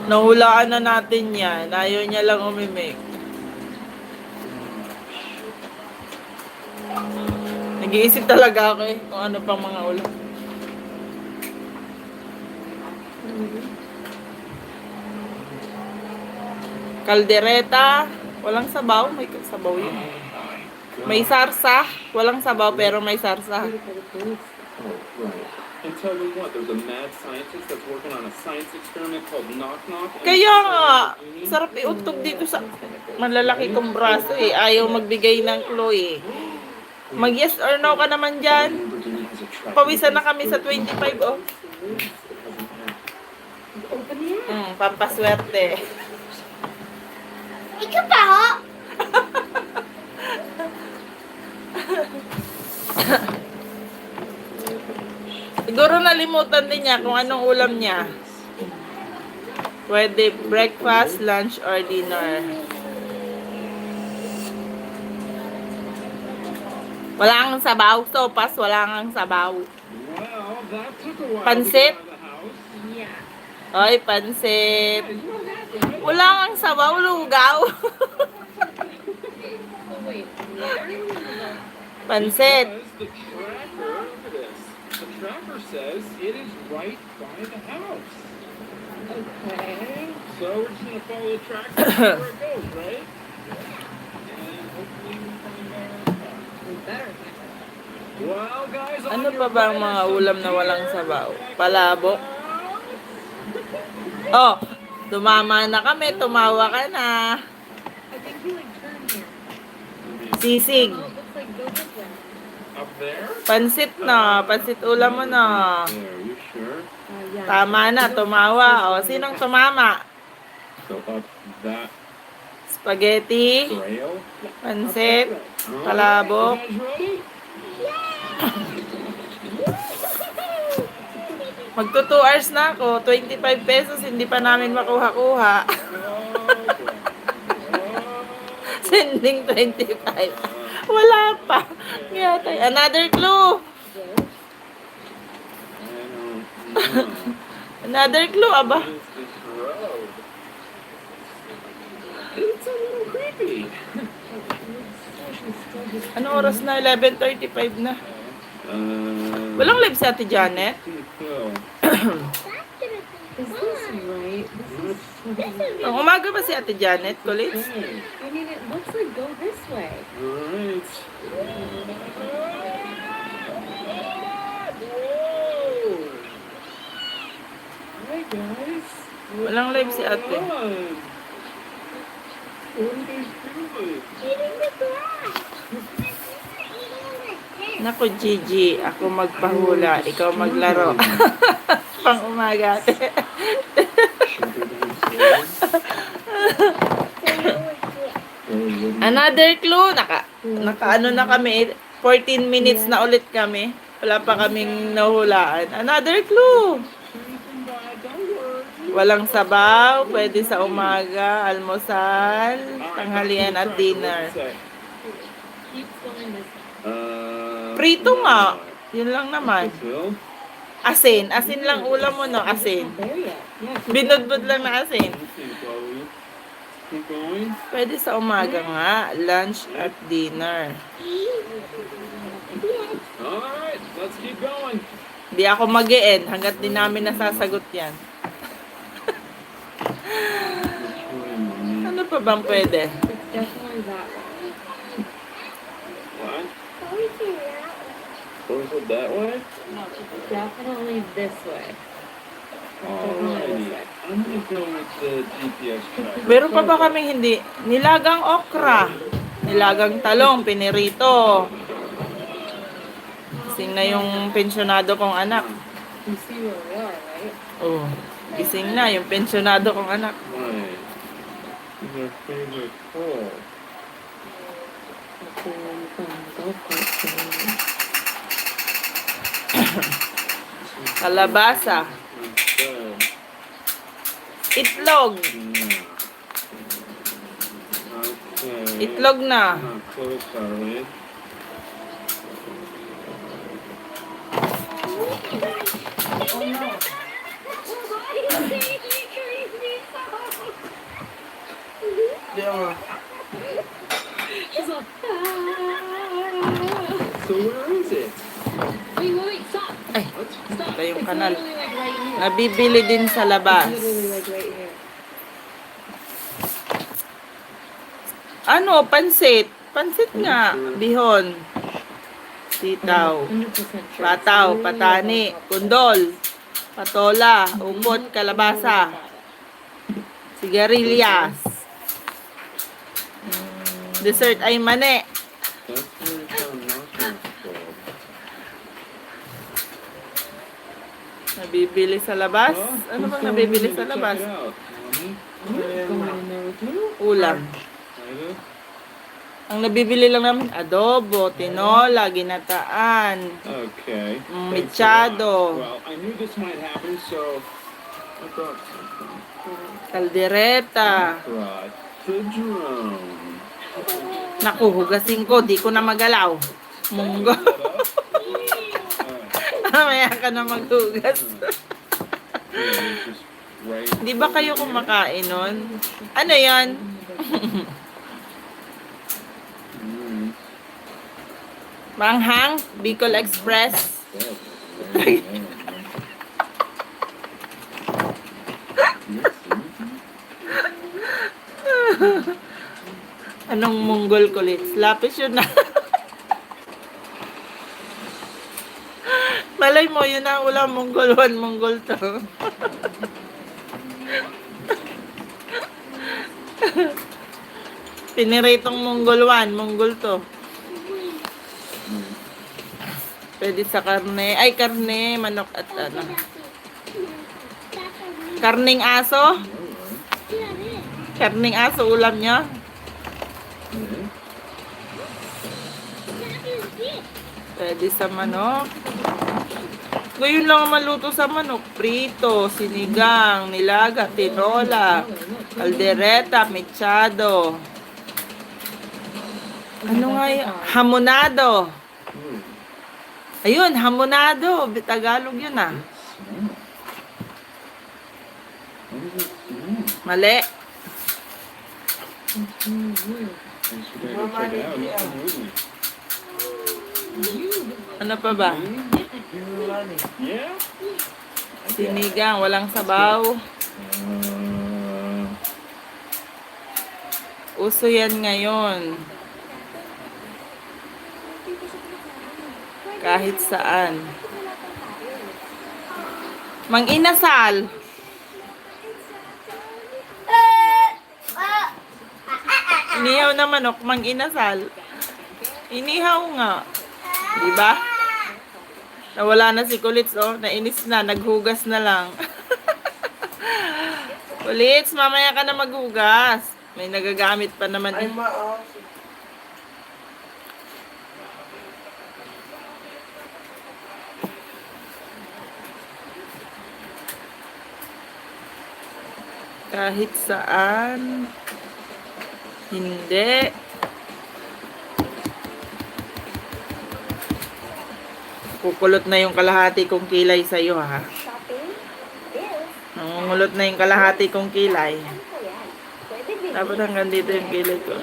Nahulaan na natin yan. Ayaw niya lang umimik. Nag-iisip talaga ako eh kung ano pang mga ulam. Kaldereta, walang sabaw, may sabaw yun. May sarsa, walang sabaw pero may sarsa. Oh, right. And tell them what, there's a mad scientist that's working on a science experiment called Knock Knock. and Kaya it's nga, so unique. sarap iuntog dito sa malalaki kong braso eh. Ayaw magbigay ng clue eh. Mag yes or no ka naman dyan. Lamborghini has a track Pawisan na record kami sa for 25 oh. Open the app. Pampaswerte. Ikaw pa, ho? Siguro nalimutan din niya kung anong ulam niya. Pwede breakfast, lunch, or dinner. Wala kang sabaw. Sopas, wala kang sabaw. Well, that took a while Pansit? to get out of the house. Yeah. Oy, pansit. Wala kang sabaw, lugaw. Oh, wait. Where? Pansit. Because the tracker, look at this. The tracker says it is right by the house. Okay. So we're just gonna follow the tracker and see where it goes, right? And hopefully we'll find out. We better. Well, guys, on Ano your pa ba ang way, mga some ulam na walang deer. sabaw? Palabo. Oh, tumama na kami. Tumawa ka na. I think we like turn here. Sisig. Oh, it looks like go this way. Up there? Pansit na. Pansit ulam mo na. There, you sure? Yeah. Tama na. Tumawa. O, sinong tumama? So up that Spaghetti. trail? Pansit. Alright, Palabok. you guys ready? Magto 2 hours na ako. 25 pesos. Hindi pa namin makuha-kuha. Sending 25. Wala pa. Yata. Another clue. Another clue, aba. What is this road? It's a little creepy. Ano oras na? 11:35 na. Walang live si Ate Janet. Is this right? Ang umaga ba si Ate Janet, Kulits? I mean, it looks like go this way. Alright. Hi guys. Walang live si Ate. What are you guys doing? Eating the grass. Naku, Gigi. Ako magpahula. Ikaw maglaro. Pang umaga, Ate. Another clue. Naka-ano na kami. 14 minutes na ulit kami. Wala pa kaming nahulaan. Another clue. Walang sabaw. Pwede sa umaga, almusal, tanghalian at dinner. Keep going this way. Prito nga. Yun lang naman. Phil? Asin. Asin lang ulam mo, no? Asin. Not there yet. Yeah. Binudbud lang na asin. Keep going. Pwede sa umaga nga, lunch at dinner. Alright, let's keep going. Di ako mag-e-end hanggat di namin nasasagot yan. Ano pa bang pwede? It's definitely that way. What? Or is it that way? No, it's definitely this way. Alrighty. I'm gonna go with the GPS tracker. Meron pa ba kaming hindi? Nilagang okra. Nilagang talong, pinirito. Gising na yung pensyonado kong anak. You see where we are, right? Oh, gising na yung pensyonado kong anak. Right. This is our favorite hole. That's where I'm from. Golf course. Kalabasa. Okay. Itlog. Okay. Itlog na. Not close, are we? She's like, ah. So where is it? Wait, stop. Ay, What? Stop. ito yung It's kanal. literally like right here. Nabibili din sa labas. Literally like right here. Ano, pansit. Pansit nga. Bihon. Sitaw. 100% sure. Pataw, patani, kundol, patola, upot, kalabasa, sigarilyas. Dessert ay mani. That's where it's on Marshall. Nabibili sa labas? Ano bang nabibili sa labas? Check it out, Mommy. Going in there with you? Ulam. Ida? Ang nabibili lang namin, adobo, tinola, ginataan, Okay. Thanks a lot. mechado, Well, I knew this might happen, so I brought something. kaldereta. Brought the drone. Naku, hugasin ko, di ko na magalaw. Munggo. Mamaya ka na maghugas. Di ba kayo kumakain nun? Ano yan? Manghang? Bicol Express? Anong Mongol kulit? Lapis yun na. Malay mo, yun ang ulam Mongol 1, Mongol 2. Piniritong Mongol 1, Mongol 2. Pwede sa karne. Ay, karne, manok at ano. Karning aso? Karning aso ulam niya? Pwede sa manok. Ngayon lang ang maluto sa manok. Prito, sinigang, nilaga, tinola, kaldereta, mechado. Ano nga yun? Hamonado. Ayun, hamonado. Tagalog yun ah. Mali. Ano pa ba? Yeah? Sinigang, walang sabaw. Uso yan ngayon. Kahit saan. Mang-inasal. Inihaw na manok, mang-inasal. Inihaw nga. Diba? Nawala na si Kulits, oh. Nainis na, naghugas na lang. Kulits, mamaya ka na maghugas. May nagagamit pa naman. Kahit saan. Hindi. Kukulot na yung kalahati kong kilay sa'yo, ha? Shopping? Bills? Nangungulot na yung kalahati kong kilay. Ano ko yan? Pwede bilhin. Dapat hanggang dito yung kilay ko.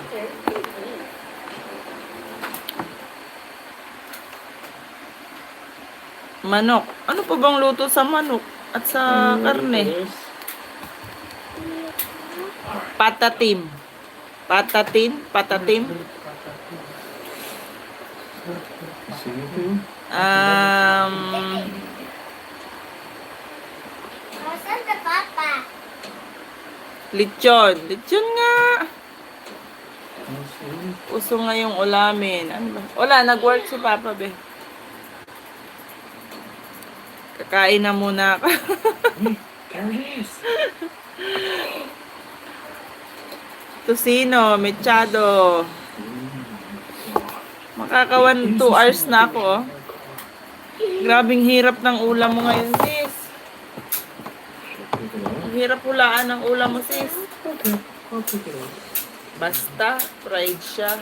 Manok. Ano pa bang luto sa manok at sa karne? Patatim. Patatin? Patatim? See anything? Saan ka, Papa? Lechon. Lechon nga. Uso nga yung ulamin. Ano ba? Wala, nag-work si Papa, be. Kakain na muna ako. There it is. Tocino, mechado. Makakawan 2 hours na ako, oh. Grabing hirap ng ulam mo ngayon, sis. Ang hirap hulaan ng ulam mo, sis. Okay, I'll take it out. Basta, fried siya.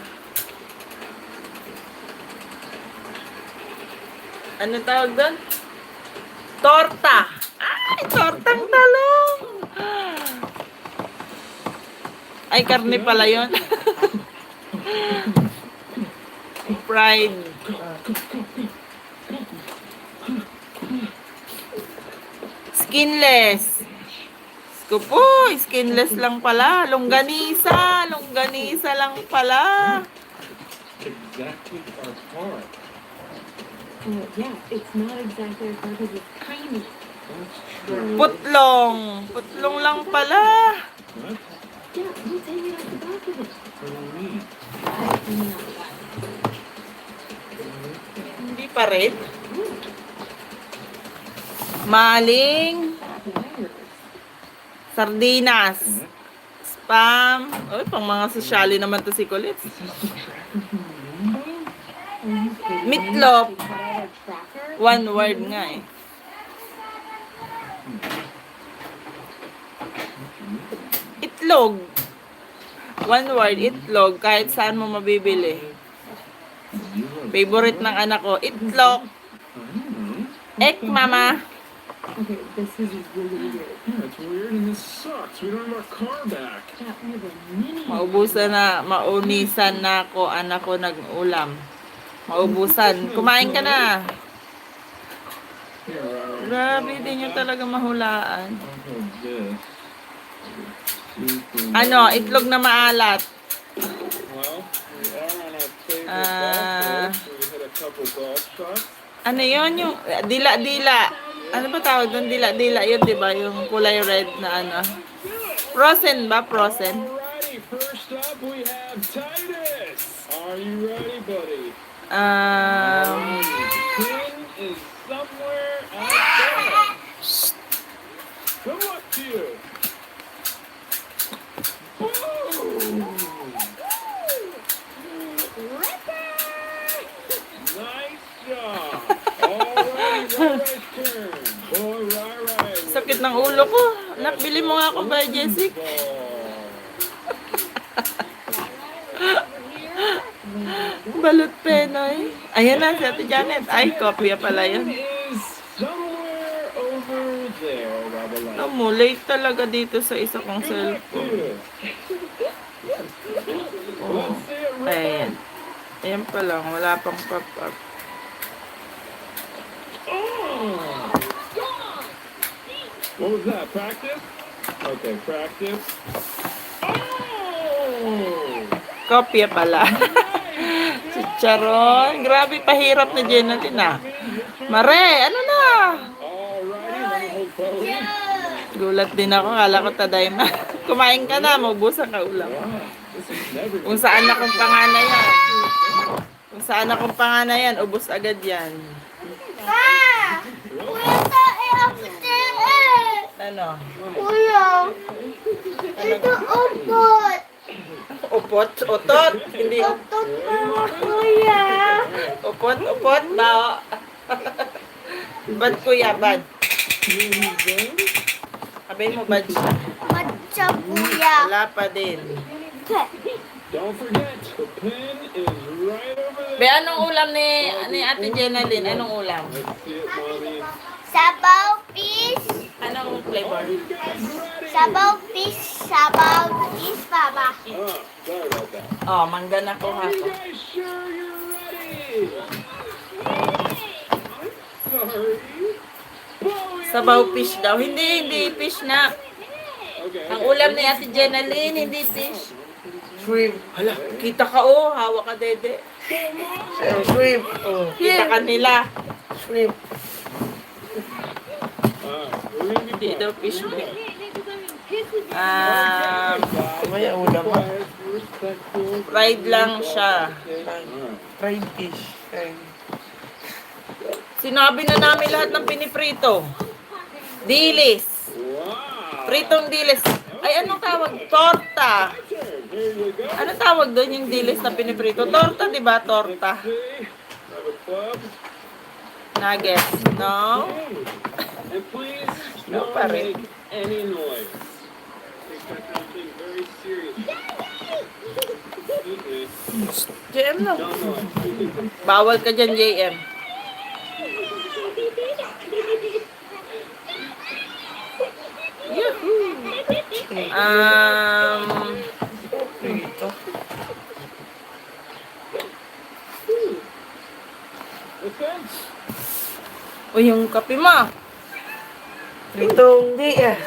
Ano tawag doon? Torta! Ay, tortang talong! Ay, karne pala yun. Fried Skinless. Ko po, skinless lang pala. Longganisa. Longganisa lang pala. Exactly our part. Yeah, it's not exactly a car because it's tiny. That's true. Putlong. Putlong lang pala. What? Yeah, let's hang it out the back of it. What do you mean? Hanging out the back. Hindi pa rin. Maling. Wires. Sardinas. Spam. Uy, pang mga sosyali naman to si Kulit. Meatloaf. One word nga eh. Itlog. One word, itlog. Kahit saan mo mabibili. Favorite ng anak ko, itlog. Ek, mama. Okay, this is really weird. Yeah, it's weird and this sucks. We don't have our car back. Yeah, we have a mini. Maubusan na, maunisan na ako, anak ko nag-ulam. Maubusan. Kumain ka na. Grabe, di nyo talaga mahulaan. Ano, itlog na maalat. Well, we are on our favorite Ah. golf course. We hit a couple golf shots. Ano yun? Yung dila-dila. Ano ba tawag doon? Dila-dila yun, di ba? Yung kulay red na ano. Frozen ba? Frozen? Alrighty, first up we have Titus. Are you ready, buddy? Pin is somewhere out there. Good luck to you. Nice job. Alrighty, Rai's turn. Boy, Rai. Sakit ng ulo ko. Anak, bili mo nga ako ba, Jessic? Balot penoy. Ayan na, si Ate Janet. Ay, kopya pala yun. Is somewhere over there, Rabalai. Namulay talaga dito sa isa kong Good luck to cellphone. you. Let's see it, Rai. Ayan. Ayan pa lang. Wala pang pop-up. Oh! What was that? Practice? Okay, practice. Oh! Kopya pala. Chicharon. Grabe, pahirap na Jenalyn ah. Mare, ano na? Alrighty, let me hold forward. Gulat din ako. Kala ko taday na. Kumain ka na. Maubusan ka ulam. Wow, this is never Kung saan akong panganay yan. Kung saan akong panganay yan, ubos agad yan. Ano? Ito upot. Upot? Utot? Hindi. Upot na kuya. Upot? Upot? Bao. Bad kuya, bad. Sabi mo, bad siya. Matcha kuya. Wala pa din. Don't forget, the pin is right over there. Be, anong ulam ni Ate Jenalyn? Anong ulam? Let's see it, mommy. Sabaw fish. Anong flavor? You guys ready? Sabaw fish. Sabaw fish, baba. Oh, sorry about that. Oh, mangga na ko ha. Are you guys sure you're ready? Sorry. Bowie, Sabaw fish daw. Hindi fish na. Okay. Ang ulam ni Ate Jenalyn, hindi fish. Shrimp. Hala, kita ka oh. Hawak ka, dede. Shrimp. Oh, kita ka nila. Shrimp. We're gonna be Hindi daw fish mo. May ulam mo. Fried lang siya. Alright. fish. Sinabi na namin lahat ng piniprito. Dilis. Wow. Pritong dilis. Ay, anong tawag? Torta. Here you go. Ano tawag doon yung dilis na piniprito? Torta, di ba? Torta. See? Have a club. Nuggets. No? And please, No, don't pare. make any noise. Take that kind of thing very serious. Excuse me. JM no. Don't noise. Bawal ka dyan, JM. Yahoo! Dito. O yung kape mo. Pritong di ah.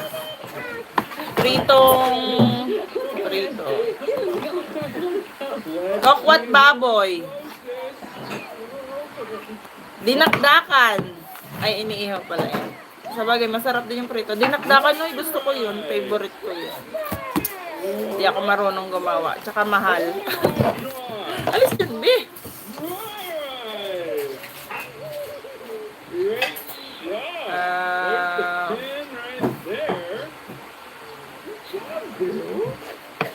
Pritong... Prito. Tokwat baboy. Dinakdakan. Ay, iniihaw pala yan. Sabagay, masarap din yung prito. Dinakdakan, no, gusto ko yun. Favorite ko yun. Hindi ako marunong gumawa. Tsaka mahal. Alis yun, be.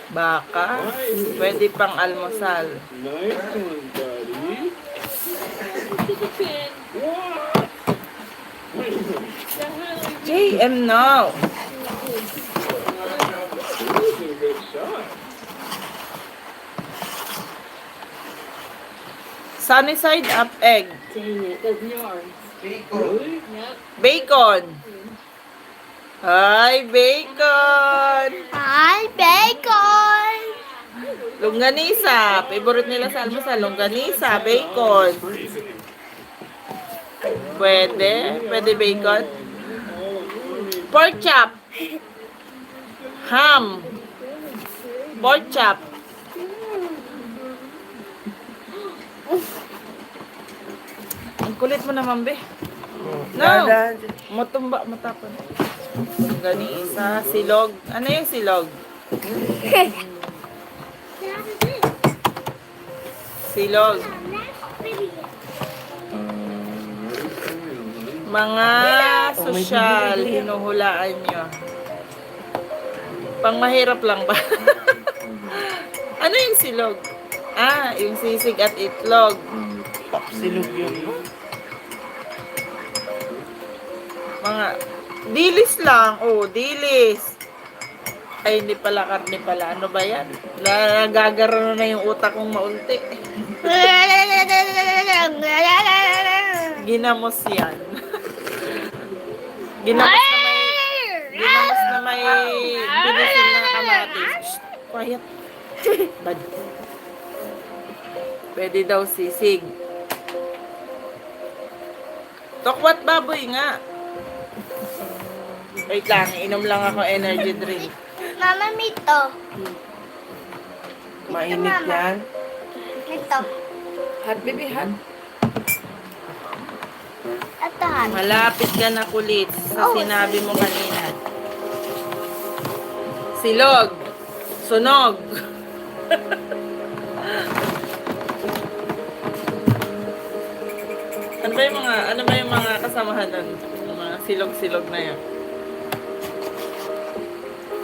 Baka. Pwede pang almusal. JM now. Sunny side up egg. Bacon. Hi, bacon. Hi, bacon! Longganisa. Favorite nila sa almusal. Longganisa, bacon. Pwede. Pwede bacon. Pork chop. Ham. Pork chop. Ang kulit mo naman, be. No. Dadan. Matumba, matapon. Longganisa, silog. Ano yung silog? Silog. Mga sosyal, hinuhulaan nyo. Pang mahirap lang ba? Ano yung silog? Ah, yung sisig at itlog. Silog yun. Mga dilis lang. Oh, dilis. Ay, hindi pala karne pala. Ano ba yan? Nagagaro na yung utak kong maunti. Ginamos yan. Ginamos na may binisin na kamatis. Shh, quiet. Bad. Pwede daw sisig. Tokwat baboy nga. Wait lang, inom lang ako energy drink. Mama, mito. Mainit yan. Mito. Hot baby, hot. Atahan. Malapit ka na kulit sa sinabi mo kanina. Silog. Sunog. Ano ba yung mga kasamahan nun? Yung mga silog-silog na yun.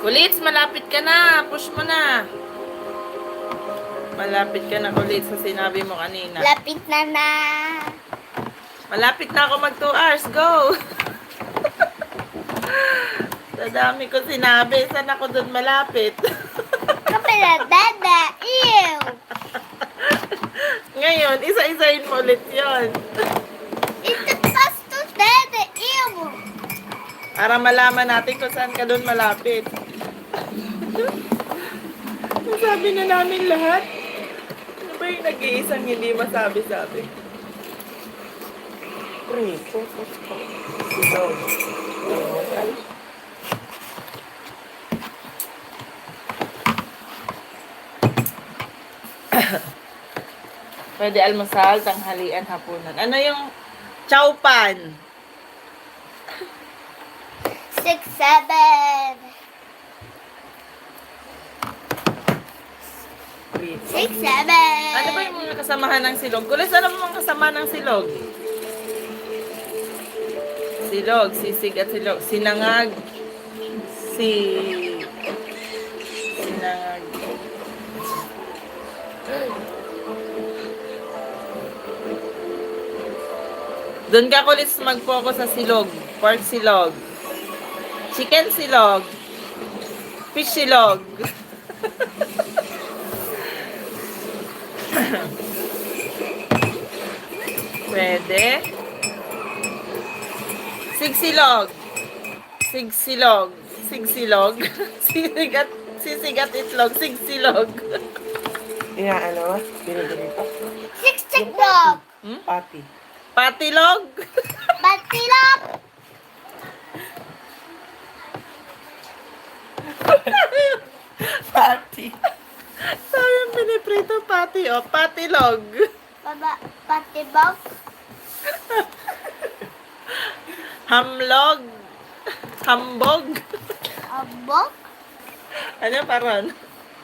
Kulits, malapit ka na. Push mo na. Malapit ka na, Kulits, sa sinabi mo kanina. Lapit na na. Malapit na ako mag 2 hours. Go! Sa dami ko sinabi. Saan ako dun malapit? Kapila, dada. Ew. Ngayon, isa-isahin mo ulit yun. Ito pasto, dada. Ew. Para malaman natin kung saan ka dun malapit. Nasabi na namin lahat. Ano ba yung nag-iisang hindi masabi-sabi? Prito. Silog. Pwede almusal, tanghalian, hapunan. Ano yung chowpan? 6, 7. 6, 7. Ano ba yung mga kasamahan ng silog? Kulis, ano mo mga kasama ng silog? Silog, sisig at silog. Sinangag. Sinangag. Doon ka kulis mag-focus sa silog. Pork silog. Chicken silog. Fish silog. Pwede. Sigsilog. Sigsilog. Sigsilog. Sisigat itlog. Sigsilog. Ano? Binibili pa. 6 chick dog. Pati. Patilog. Patilap! Pati. Sabi yung piniprito pati, oh. Patilog. Patibok? Hamlog. Hambog. Abok? Ano paron?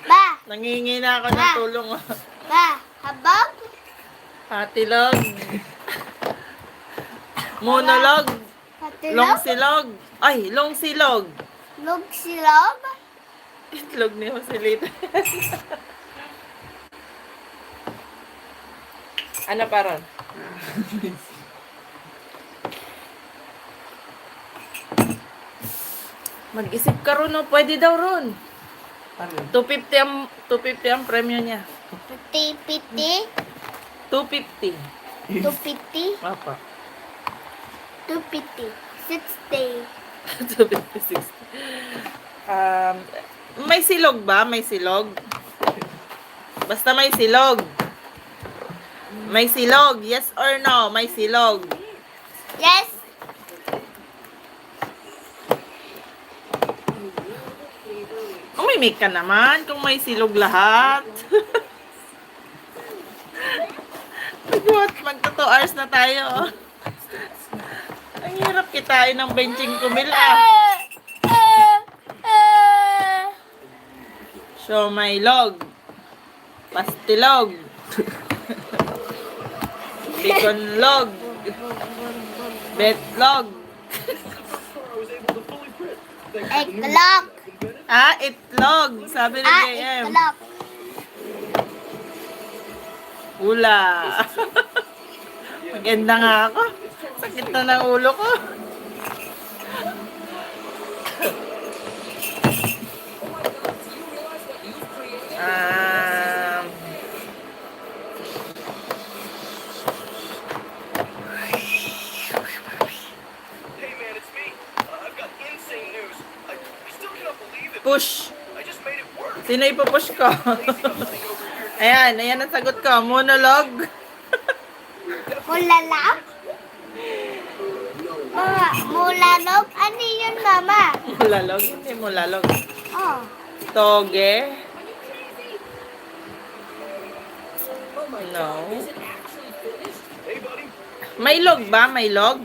Ba? Nangingi na ako ng tulong. Oh. Ba? Habog? Patilog. Monolog. Patilap? Longsilog. Ay, longsilog. Lugsilog? Itlog ni Joselito. Ano paron? Mag-isip ka ron, no? Pwede daw ron. 250 ang premyo niya. Piti? 250. 250? Papa. 250. 60. 250, 60. May silog ba? May silog? Basta may silog. May silog. Yes or no? May silog. Yes! Umimik ka naman kung may silog lahat. Magto 2 hours na tayo. Oh. Ang hirap kitain ng benching kumil ah. So may log. Pastilog. Bacon log. Betlog. Egglock! Ah, itlog. Sabi ni JM. Egglock. Hula. Maganda nga ako. Sakit na ng ulo ko. Hey man, it's me. I've got insane news. I still cannot believe it. Push. I just made it work. Sino ipupush ko? Ayan ang sagot ko. Monolog. Mulalak? Mulalog? Ano yun, mama? Mulalog? Hindi mulalog. Oh. Toge? No. Hey buddy, May log ba? May log?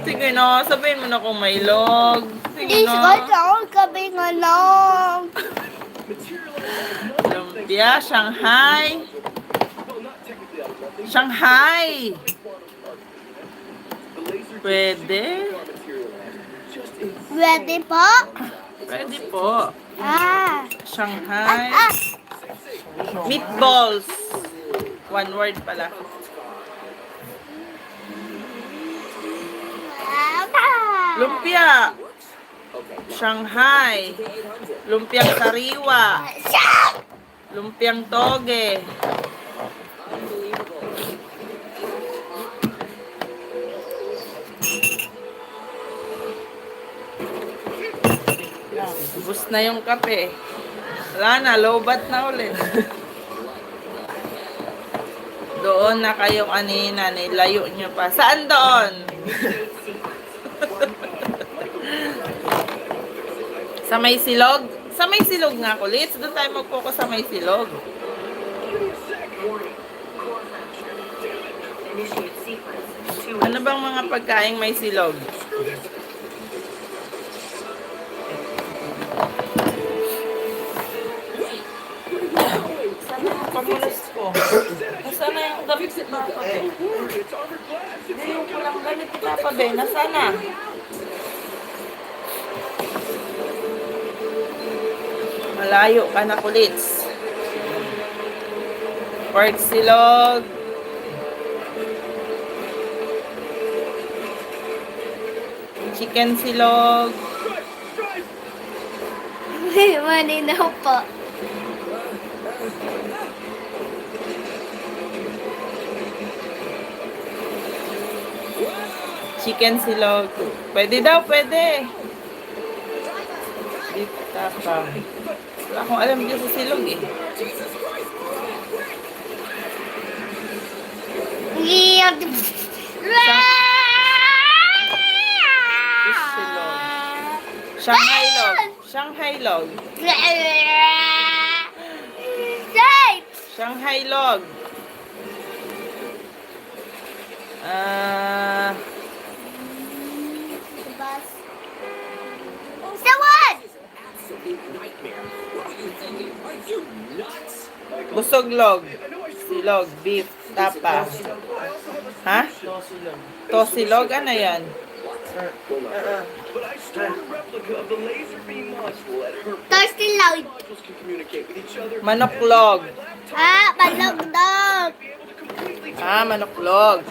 Sige no, sabihin mo na kung may log. Sige This no. goes on kabing along. Lumpia, Shanghai. Shanghai. Pwede. Ready po? Pwede po. Ah. Shanghai. Ah. Meatballs. One word pala. Lumpia. Shanghai. Lumpiang sariwa. Lumpiang toge. Ubus na yung kape. Wala na, lobat na ulit. Doon na kayo kanina, nilayo nyo pa. Saan doon? Sa may silog? Sa may silog nga kulit. Doon tayo mag-focus sa may silog. Ano bang mga pagkaing may silog? Saan yung pamulas ko? Nasaan na yung damit si Papa Be? Hindi yung pulang damit ni Papa Be. Nasaan na? Malayo ka na kulits. Pork silog. Chicken silog. Malinaw po. Chicken silog. Pwede daw, pwede. Dito pa. Wala akong alam dito sa silog eh. Fish silog. Shanghai log. Shanghai log. Shanghai log. Busog log. Silog. Beef. Tapa. Ha? Tosilog? Ano yan? But I stole a replica of the laser beam module at her Thirsty loud. modules can communicate with each other. Manok log. Ah, balog-dog. Manok log.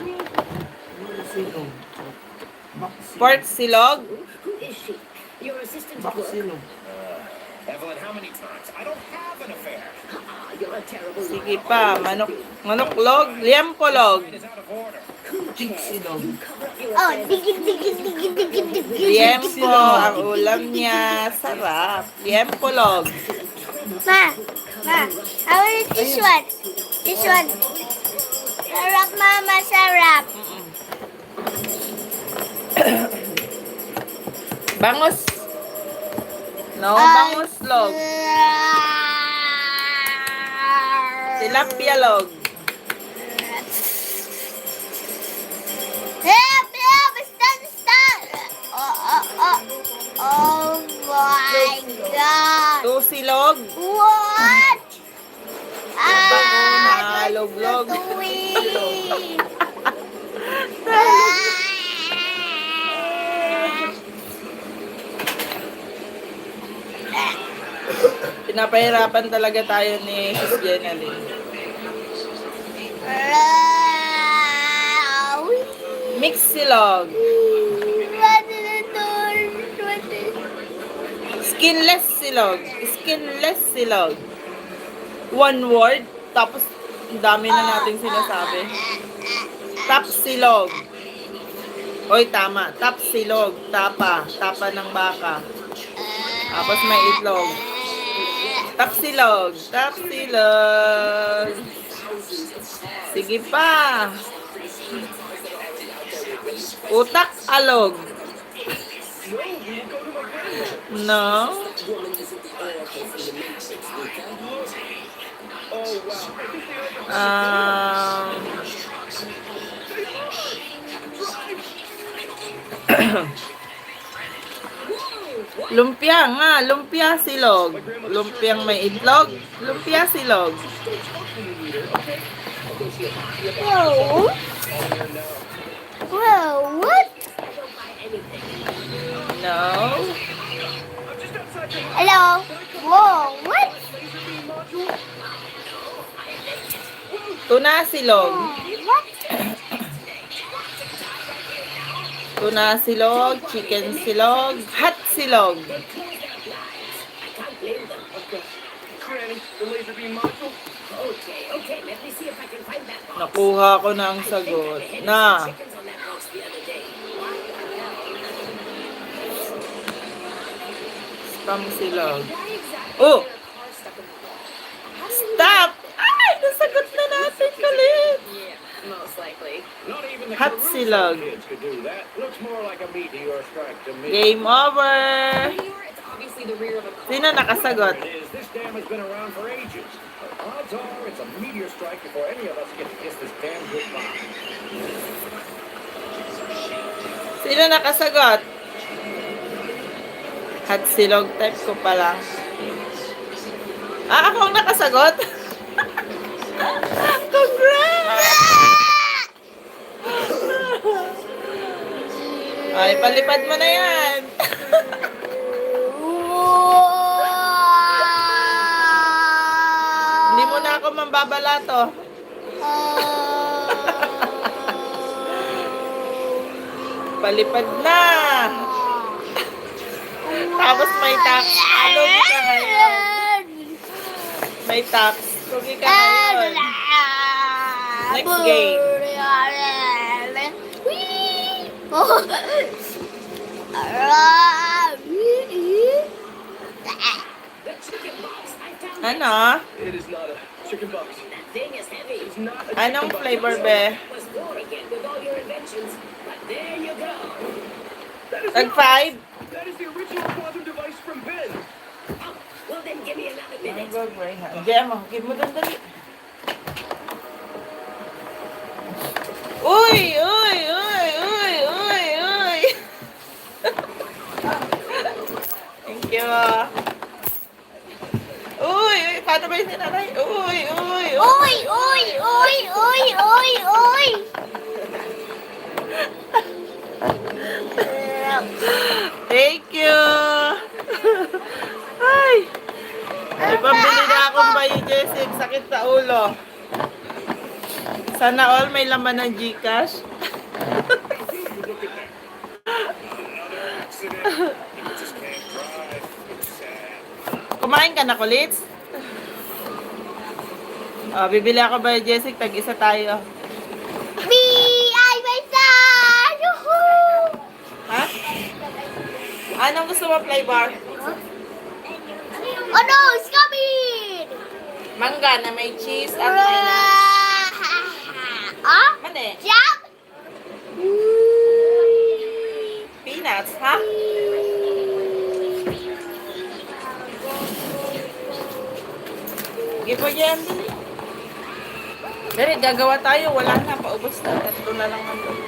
Pork silog. Evelyn, how many times? I don't have an affair. Sige pa. Manok log. Liempo log. It's out of order. Oh, digit. Liempo. Ang ulam niya. Sarap. Liempo log. Ma, I want this one. This one. Sarap, mama, sarap. Bangus. No, bangus log. Tilapia log. Stop. Oh my God. Tusilog. What? Nalog-log. Gagawin. Pinapahirapan talaga tayo ni Sis Jenaline. Mix silog. Skinless silog. Skinless silog. One word. Tapos, ang dami na nating sinasabi. Tap silog. Oy, tama. Tap silog. Tapa. Tapa ng baka. Tapos may itlog. Tap silog. Tap silog. Sige pa. Utak alog. No. Lumpia nga, lumpia silog. Lumpiang may itlog, lumpia silog. Whoa, what? No. Hello. Whoa, what? Tuna silog. What? Tuna silog, chicken silog, hot silog. Granny, the laser beam module. Nakuha ko na ang sagot. Na. Spam silog. Oh! Stop! Ay! Nasagot na natin kalit! Not even the Hot Caruso silog. kids could do that. Looks more like a meteor strike to me. Game over! Sino nakasagot? It is. This dam has been around for ages. Odds are it's a meteor strike before any of us get to kiss this dam goodbye. Sino nakasagot? Hot silog type ko pala. Ako ang nakasagot? Congrats! Ay, palipad mo na yan. Hindi mo na ako mambabalato. Palipad na. Tapos may tax. Lugi ka ngayon. May tax. Lugi ka ngayon. Next game. Ano? It is not a chicken box. It's not a Anong chicken box. flavor, be? It's instructions, but there you go. Tag 5? That is the original quantum device from Ben. Oh, well then give me another minute. Diyan mo, give mo doon dali. Uy! Uy! Uy! Uy! Uy! Uy! Thank you. Uy! Uy! Paano ba yung sinanay? Uy! Uy! Uy, uy, uy, uy, uy, uy. Thank you! Ay! May pambili na akong bayo, Jessic. Sakit sa ulo. Sana all may laman ng Gcash. Kumain ka na, Kulits? Oh, bibili ako bayo, Jessic. Tag-isa tayo. B.I. Star! Yuhuu! Ha? Anong gusto mo, flavor? Oh no, it's coming! Mangga na may cheese at may nuts. Ah? Mane? Jam? Peanuts, ha? Give mo yan, dali. Pero gagawa tayo, wala na, paubos na. Tatlo na lang nandun.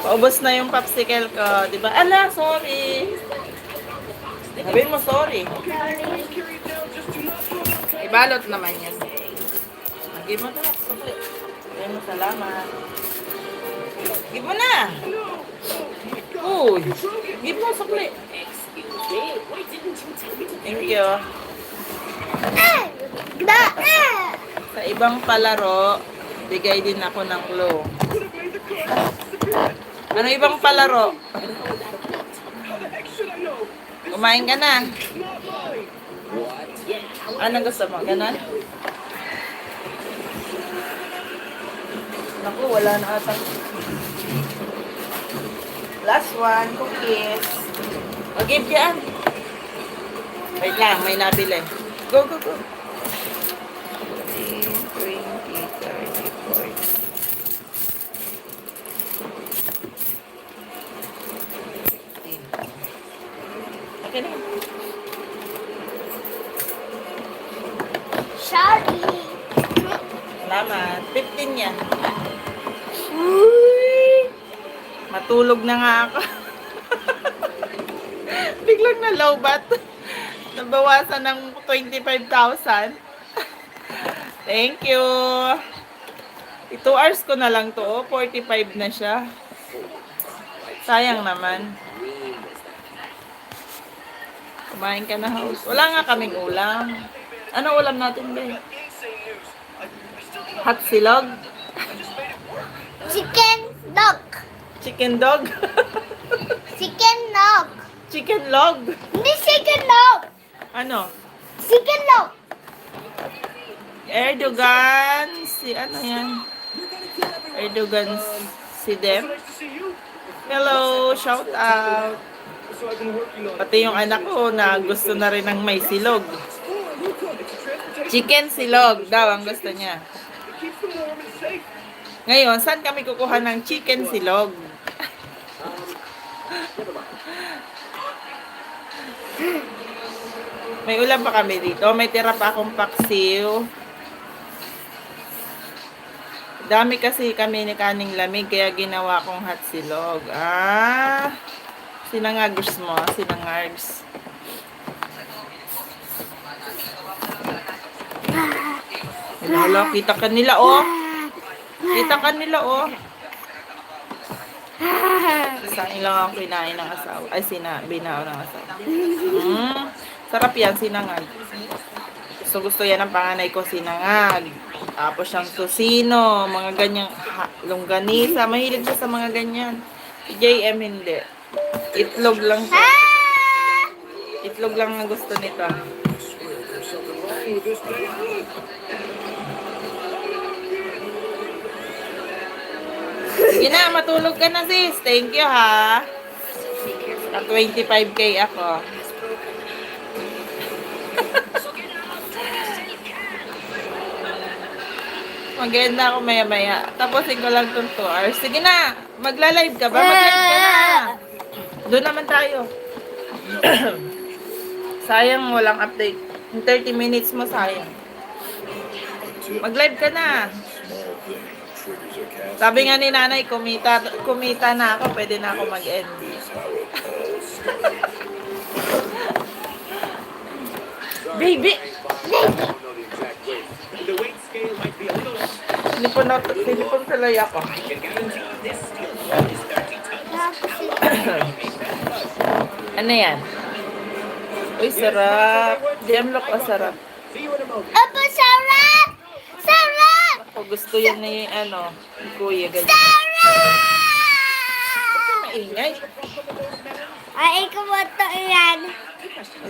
Paubos na yung popsicle ko, di ba? Ala, sorry. Sabihin mo sorry. Ibalot naman yan. Give mo na, sukli. Sabihin mo salamat. Give mo na. Uy, give mo, sukli. Excuse me, why didn't you tell me to Thank you. The Sa ibang palaro, bigay din ako ng clue. Ano ibang palaro? Kumain ka na. Anong gusto mo? Ganon? Naku, wala na ata. Last one, cookies. O, give yan. Wait lang, may nabili. Go, go, go. 20, 30, 40. Okay na. Shari. Salamat. 15 yan. Uy! Matulog na nga ako. Biglang na-lowbat. Nabawasan ng 25,000. Thank you. 2 hours ko na lang to. Oh. 45 na siya. Sayang naman. Kumain ka na, house. Wala nga kaming ulam. Ano ulam natin, be? Hot silog? Chicken dog. Chicken dog? Chicken dog. Chicken log? Hindi chicken dog. Ano? Chicken dog. Erdogan, si ano yan? Erdogan, si Dem. Hello, shout out. Pati yung anak ko na gusto na rin ng may silog. Chicken silog daw ang gusto niya. Ngayon, saan kami kukuha ng chicken silog? May ulam pa kami dito. May tira pa akong paksiw. Dami kasi kami ni kaning lamig, kaya ginawa kong hot silog. Ah, sinangagos mo, sinangags. Lalo, kita ka nila, oh. Kita ka nila, oh. Isain lang ang kinain ng asawa. Ay, binao ng asawa. Sarap yan, sinangag. Gusto yan ang panganay ko, sinangag. Tapos siyang susino, mga ganyang longganisa. Mahilig siya sa mga ganyan. Si JM hindi. Itlog lang siya. Itlog lang ang gusto nito. Sige na, matulog ka na sis. Thank you ha. Na 25k ako. Mag-end na ako maya-maya. Tapusin ko lang itong 2 hours. Sige na, magla-live ka ba? Mag-live ka na. Doon naman tayo. Sayang, walang update. Yung 30 minutes mo, sayang. Mag-live ka na. Sabi nga ni nanay, kumita na ako, pwede na ako mag-end. Baby! The weight scale might be a little off. Sinipon sa lay ako. I can guarantee this skill is 30 tons. Ano yan? Uy, sarap. Diamlock o sarap. See you in a moment. Apa, sarap! Sarap! Ako gusto yan ni, ni Kuya. Ganyan. Sarap! Maingay. Ay, ikaw mo ito yan.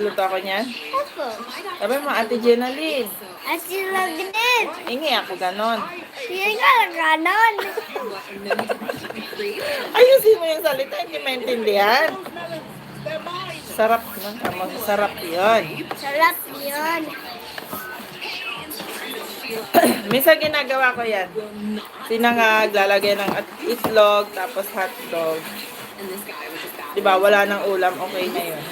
Luto ako niyan. Opo. Sabi mo, Ate Jenalyn. At sila din. Ingi ako ganon. Yan nga lang ganon. Ayusin mo yung salita, hindi maintindihan. Sarap nun. Sarap yun. Sarap yun. Minsan ginagawa ko yan. Sinangag, lalagyan ng itlog, tapos hotdog. Diba, wala nang ulam, okay na yun.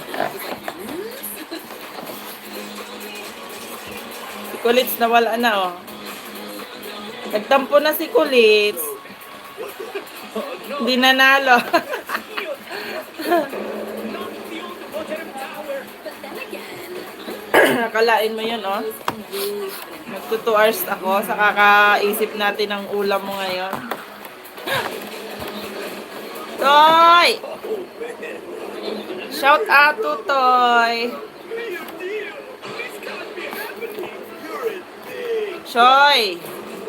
Si Kulits nawala na, oh. Nagtampo na si Kulits. Hindi nanalo. Nakalain mo yun, oh. Magto 2 hours ako sa kakaisip natin ng ulam mo ngayon. Toy! Shout out to Toy! Choy!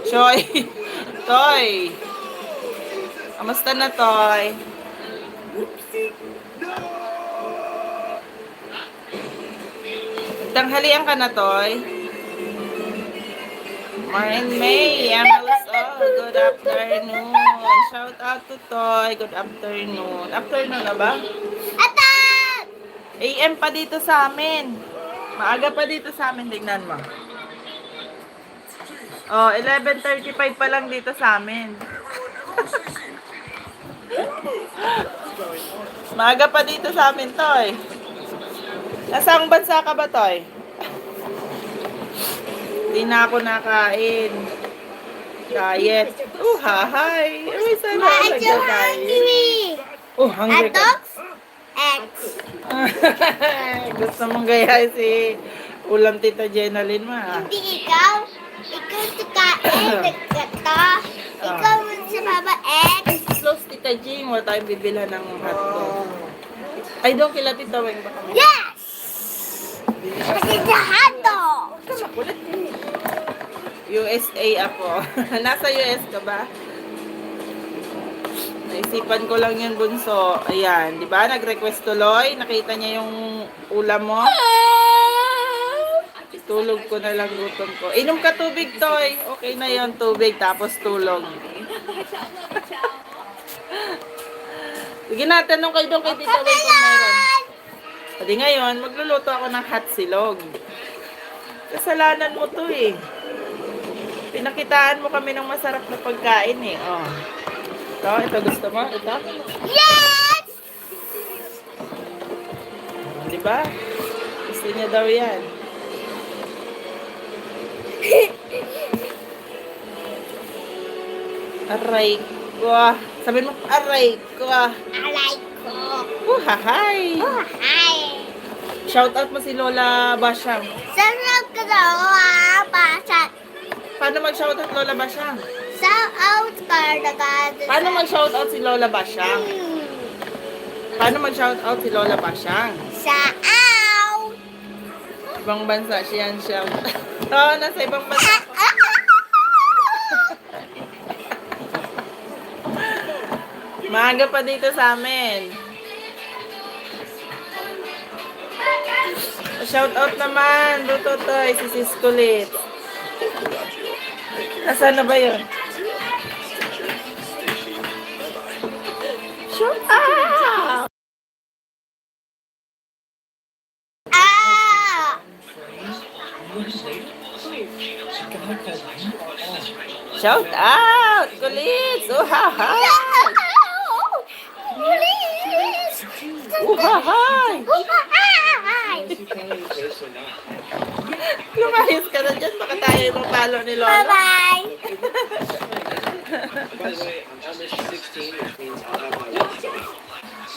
Choy! Toy! Kamusta na, Toy? Tanghalian ka na, Toy? Marin May, Yamalos, good afternoon. Shout out to Toy, good afternoon. Afternoon na ba? Atak! AM pa dito sa amin. Maaga pa dito sa amin, tignan mo. Oh, 11:35 pa lang dito sa amin. Maaga pa dito sa amin, Toy. Nasang bansa ka ba, Toy? Hindi na ako nakain. Diet. Oh, hi. Uy, sana ako Medyo nagda-diet. hungry. Oh, hungry ka. Atok? X. Gusto mong gaya si ulam Tita Jenalyn mo, ha? Hindi ikaw. Ikaw si Kain. Nagkata. Ikaw sa Baba X. Close, Tita Jing. Wala tayong bibilhan ng hotdog. Ay, doon kila Tita Weng. Baka mo. Yes! Kasi jahato. Makulit eh. USA ako. Nasa US ka ba? Naisipan ko lang yun, bunso. Ayan, di ba? Nag-request tuloy. Nakita niya yung ulam mo. Tulog ko na lang, gutom ko. Inom ka tubig, Toy. Okay na yon, tubig, tapos tulog. Sige na, tanong kayo doon kay Tita Weng kung mayroon. Pwede ngayon, magluluto ako ng hot silog. Kasalanan mo to eh. Pinakitaan mo kami ng masarap na pagkain eh. Oh. Ito gusto mo? Ito? Yes! Diba? Gusto niya daw yan. Aray ko. Sabihin mo, aray ko. Alay ko. Hahay. Oh, hi. Shout out mo si Lola Basyang. Sarap ka daw, basa. Paano mag-shout out Lola Basyang? Sa out ka na gado. Paano mag-shout out si Lola Basyang? Paano mag-shout out si Lola Basyang? Sa out. Ibang bansa siya shout. Oo, nasa ibang bansa. Maaga pa dito sa amin. Shout out naman, Luto Toy, si Sis Kulit. Nasaan na ba yun? Shout out! Ah! Shout out! Kulit! Uhahay! Please! Uhahay! Hi! Lumayas ka na dyan. Baka tayo mapalo ni Lola. Bye-bye! By the way, I'm almost 16, which means I'll have my watch on.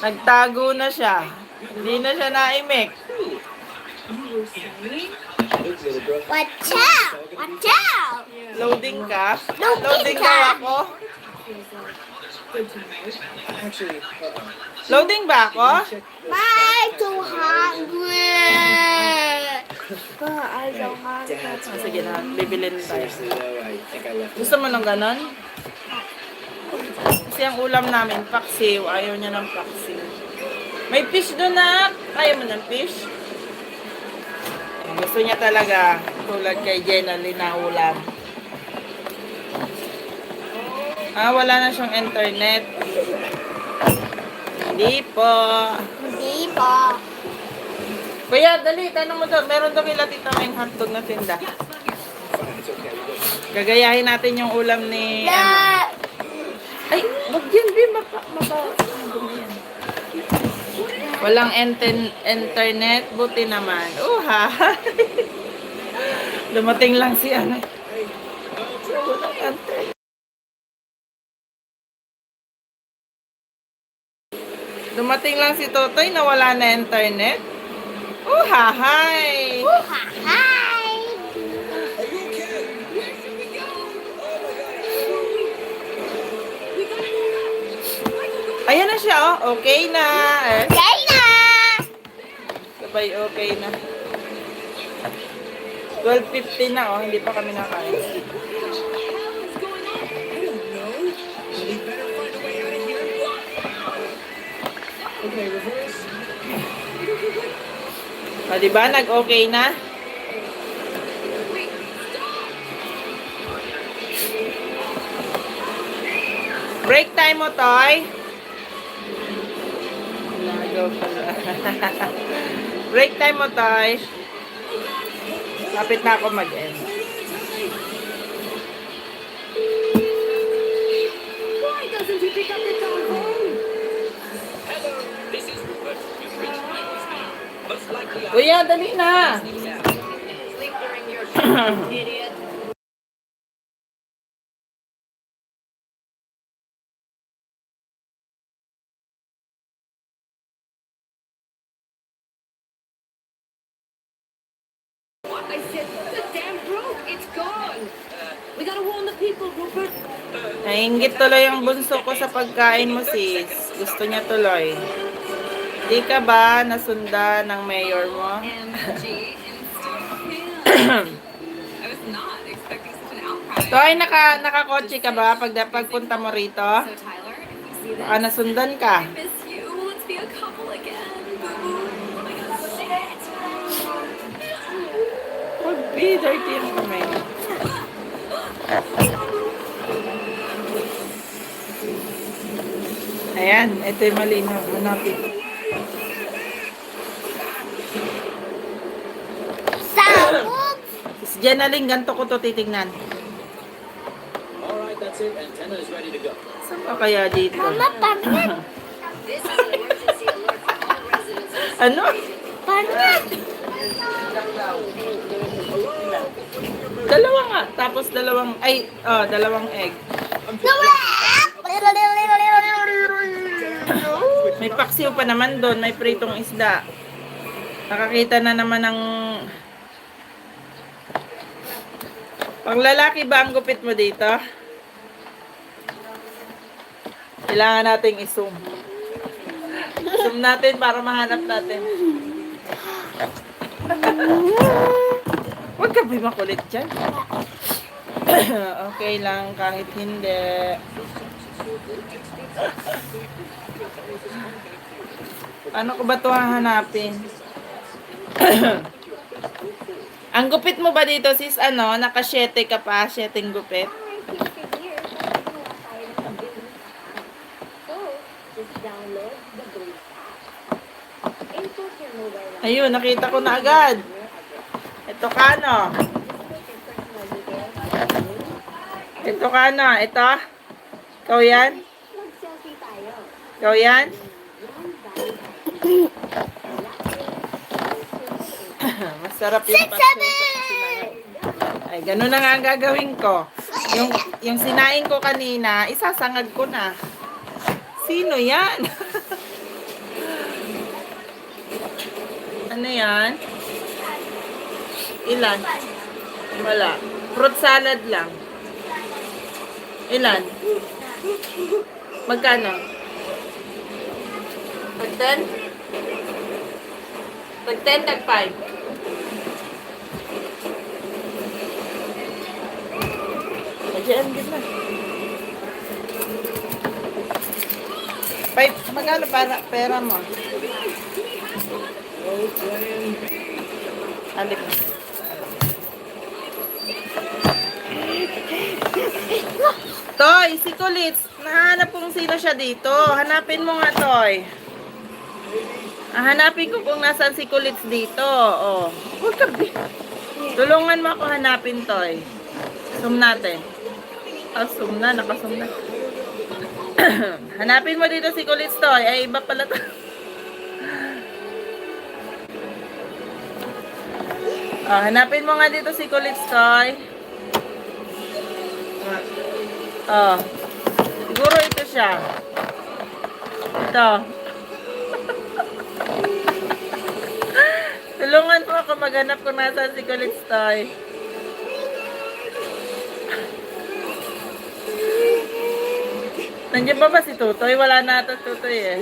Nagtago na siya. Hindi na siya naimik. Look, little bro. Watch out! Watch out! Loading ka? Loading daw ka. ako? Actually, Loading ba ako? I'm too hungry! I don't hungry. Dad's Oh, sige na, bibilin tayo. seriously though, I think I left. Gusto mo ng ganon? Kasi ang ulam namin, paksiw. Ayaw niya ng paksiw. May fish doon na. Kaya mo ng fish? Gusto niya talaga, tulad kay Jenna, na ulam. Wala na siyang internet. Hindi po. Hindi po. Kuya, dali, tanong mo doon. Meron daw kila tita may hotdog na tinda. Fine, it's okay. Gagayahin natin yung ulam ni... La! Ay, wag yan, Bi. Yan. Walang internet. Buti naman. Ha. Dumating lang si ano. Walang internet. Dumating lang si Totoy na wala na internet. Hi! Hi! Ayan na siya, oh. Okay na. Okay na! Sabay okay na. 12:50 na, oh. Hindi pa kami nakain. Okay, reverse. Diba? Nag-okay na? Break time mo, Toy. Nagaw pala. Break time mo, Toy. Lapit na ako mag-end. Why doesn't he pick up the telephone? Kuya, dali na. Sleep during your shift, idiot. I said, the damn broke. It's gone. We gotta warn the people, Rupert. Nainggit tuloy ang bunso ko sa pagkain mo, sis. Gusto niya tuloy. Di ka ba nasunda ng mayor mo? MG I was not expecting such an outcry. Toy, nakakotse ka ba pagpunta mo rito? So Tyler, if you see this, Baka nasundan ka. I miss you. Let's be a couple again. Oh my god, shit. Huwag, be dirty yung kamay. Ayan, ito yung malinaw. Hanapin. Sabog! Si Jenaling, ganito ko to titignan. Alright, that's it. Antenna is ready to go. Saan ka kaya dito? Mama, pangat! This is an emergency alert for all residents. Ano? Pangat! Dalawa nga. Tapos dalawang egg. May paksiw pa naman doon. May pritong isda. Nakakita na naman ng... Pang lalaki ba ang gupit mo dito? Kailangan nating i-zoom. Zoom natin para mahanap natin. Huwag ka ba makulit dyan? Okay lang kahit hindi. Paano ko ba ito hahanapin? Ang gupit mo ba dito, sis? Naka-7 ka pa? 7 gupit? Ayun, nakita ko na agad. Ito kano? Ito ka na, ito. Ikaw yan? Mag-selfie tayo. Ikaw yan? Masarap yung pasto sa sinaing. Ay, ganun na nga ang gagawin ko. Yung sinaing ko kanina, isasangag ko na. Sino yan? Ano yan? Ilan? Wala. Fruit salad lang. Ilan? Magkano? Tag 10? Tag 10, tag 5. Diyan din na. 5, magkano para pera mo? Alik na. Toy, si Kulits. Nahanap kung sino siya dito. Hanapin mo nga, Toy. Hanapin ko kung nasaan si Kulits dito. Oh. Huwag ka, tulungan mo ako hanapin, Toy. Zoom natin. Zoom na, nakasum na. Hanapin mo dito si Kulits, Toy. Ay, iba pala to. Hanapin mo nga dito si Kulits, Toy. Siguro ito siya. Ito. Tulungan mo ako maghanap kung nasaan si Kulits, Toy. Nandiyan ba si Tutoy? Wala na ata Tutoy eh.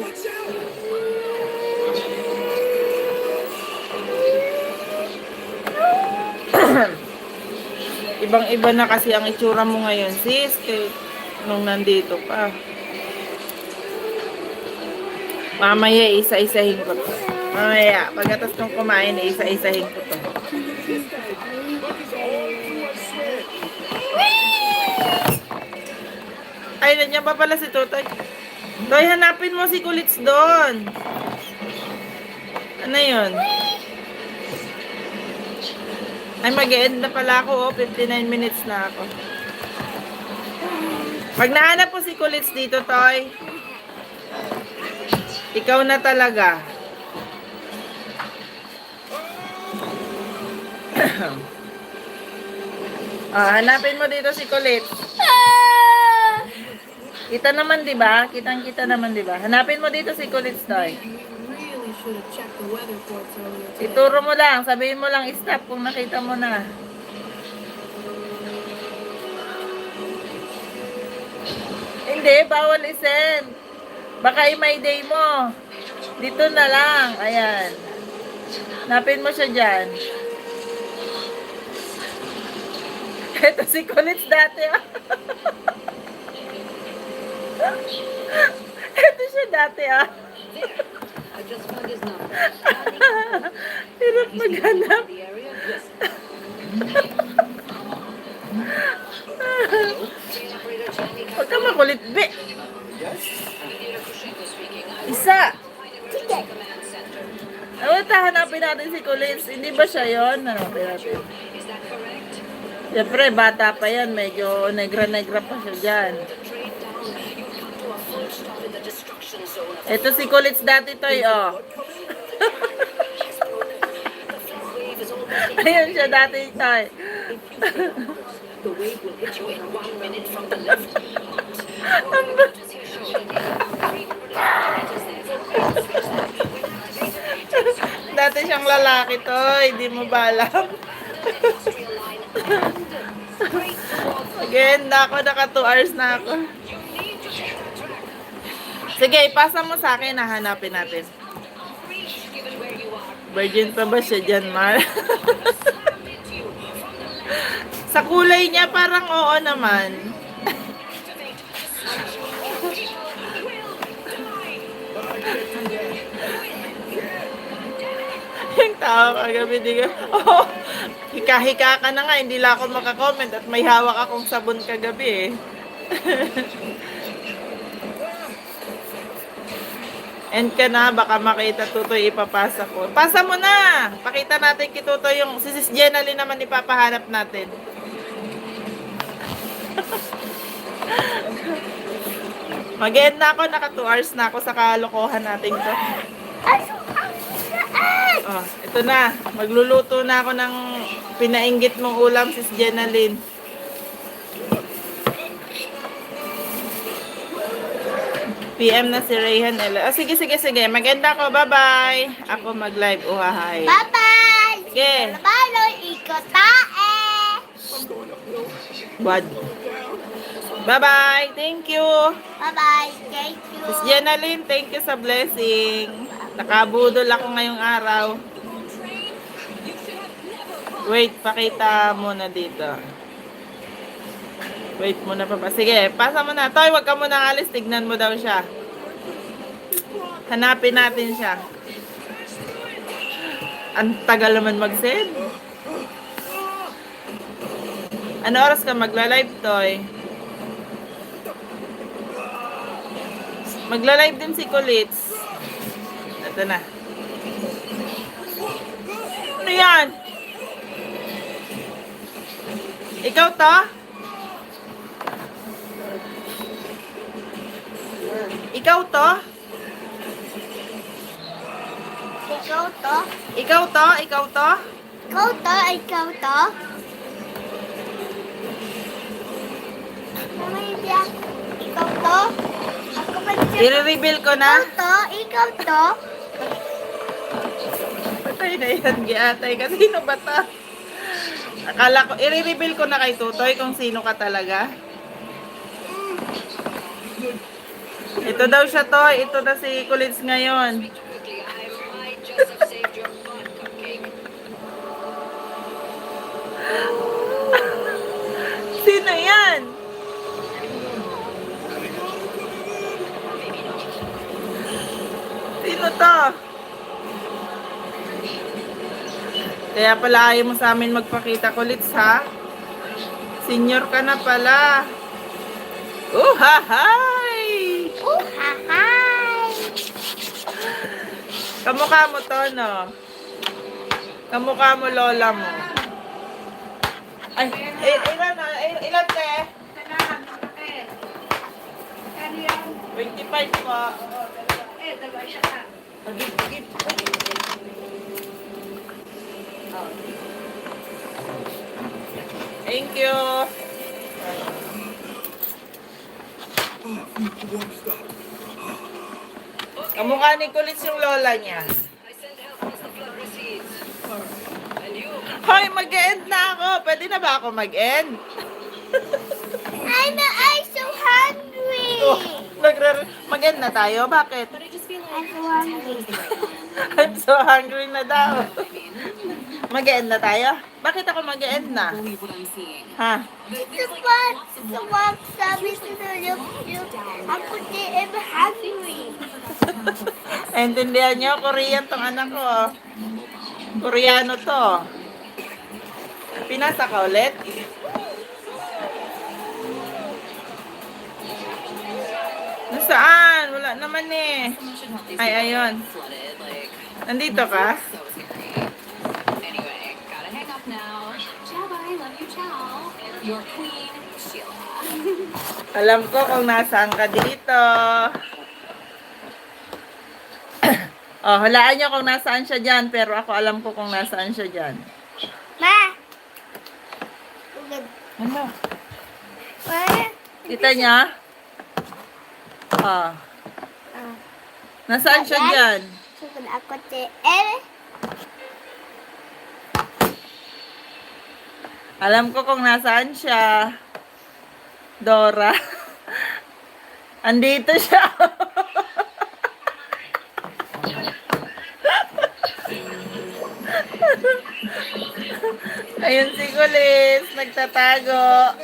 Ibang-iba na kasi ang itsura mo ngayon, sis. Nung nandito pa. Mamaya, isa-isahin ko to. Mamaya, pagkatas kong kumain, isa-isahin ko to. Ay, nandiyan pa pala si Tutoy. Toy, hanapin mo si Kulits doon. Ano yun? Ay, mag-e-end na pala ako. 59 minutes na ako. Pag nahanap po si Kulits dito, Toy, ikaw na talaga. Hanapin mo dito si Kulits. Kita naman, di ba? Kitang-kita naman, di ba? Hanapin mo dito si Kulits, Toy. Ituro mo lang. Sabihin mo lang stop kung nakita mo na. Hindi, bawal isend. Baka may day mo. Dito na lang. Ayan. Hanapin mo siya dyan. Ito si Kulits dati, ah. Ito siya dati, ah. I just found his number. Hirap maghanap. The area? Yes. Huwag ka makulit, be. Isa. Hanapin natin si Kulits. Hindi ba siya yun? Hanapin natin. Is that correct? Siyempre, bata pa yan. Medyo negra-negra pa siya dyan. Trade down. You come to a full stop in the destruction zone. Ito si Kulits dati, Toy, oh. Ayun siya dati, Toy. The wave will hit you in 1 minute from the left. Dati siyang lalaki, Toy. Di mo ba alam? Again, ako naka 2 hours na ako. Sige, ipasa mo sa akin, hahanapin natin. Virgin pa ba siya dyan, Mar? Sa kulay niya, parang oo naman. Yung tao kagabi, di ka, oh, hika-hika ka na nga, hindi lang ako makakomment at may hawak akong sabon kagabi eh. End ka na, baka makita Tutoy ipapasa ko. Pasa mo na! Pakita natin kay Tutoy yung si Sis Jenalyn naman ipapahanap natin. Mag-end na ako, naka 2 hours na ako sa kalokohan natin to. Oh, ito na. Magluluto na ako ng pinainggit mong ulam, sis Jenalyn. PM na si Rayhan Ella. Oh, sige. Mag-end ako. Bye-bye. Ako mag-live. Uhahay. Bye-bye! Sige. Balo, ikot tae! Bad. Bye-bye. Thank you. Bye-bye, thank you. Sis Jenalyn, thank you sa blessing. Nakabudol ako ngayong araw. Wait, pakita muna dito. Wait muna pa. Sige, pasa mo na. Toy, wag ka muna alis. Tignan mo daw siya. Hanapin natin siya. Ang tagal naman mag-send. Ano oras ka magla-live, Toy? Magla-live din si Kulits. Ito na. Ano yan? Ikaw to? Ikaw to? Ikaw to? Ikaw to? Ikaw to? Ikaw to? Ikaw to? Mama, hindi ako. Ikaw to? Ako ba siya? I-reveal ko na? Ikaw to? Ikaw to? Patay na yan, giatay. Kasi sino ba to? Akala ko, i-reveal ko na kay Tutoy kung sino ka talaga. Ito daw siya, Toy. Ito na si Kulits ngayon. Quickly, I might just have saved your butt, cupcake. Sino yan? Sino to? Kaya pala ayaw mo sa amin magpakita, Kulits, ha? Senior ka na pala. Uhahay! Hi! Kamukha mo to, no? Kamukha mo lola mo. Ay, ilan te? 25 pa. Agip. Thank you. Kamukha ni Kulits yung lola niya. I sent help once the flood recedes. And you, Hoy, mag-end na ako. Pwede na ba ako mag-end? I'm so hungry. Oh, mag-end na tayo? Bakit? I'm so hungry. I'm so hungry na daw. Mag-end na tayo? Bakit ako mag-end na? Ha? Sawag sabi sa YouTube. Ako di am hungry. Naintindihan niyo? Korean tong anak ko. Oh. Koreano to. Pinasa ka ulit? Nasaan? Wala naman eh. Ay, ayun. Nandito ka? anyway, gotta hang up now. Ciao, bye, love you, ciao. Your queen, Sheila. Alam ko kung nasaan ka dito. Oh, hulaan niyo kung nasaan siya dyan, pero ako alam ko kung nasaan siya dyan. Ma! Ano? Ma! Kita niya? Oh. Nasaan siya dyan? Sugod ako si Alam ko kung nasaan siya. Dora. Andito siya. Ayun si Kulis. Nagtatago.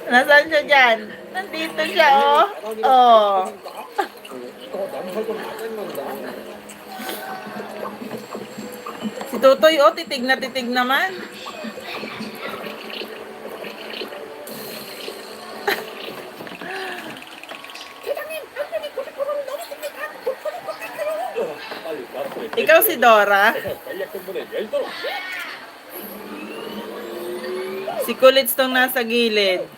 Nasaan siya dyan? Nandito siya, oh. Oh. Si Tutoy, oh, titig na titig naman. Ikaw si Dora? Si Kulits tong nasa gilid.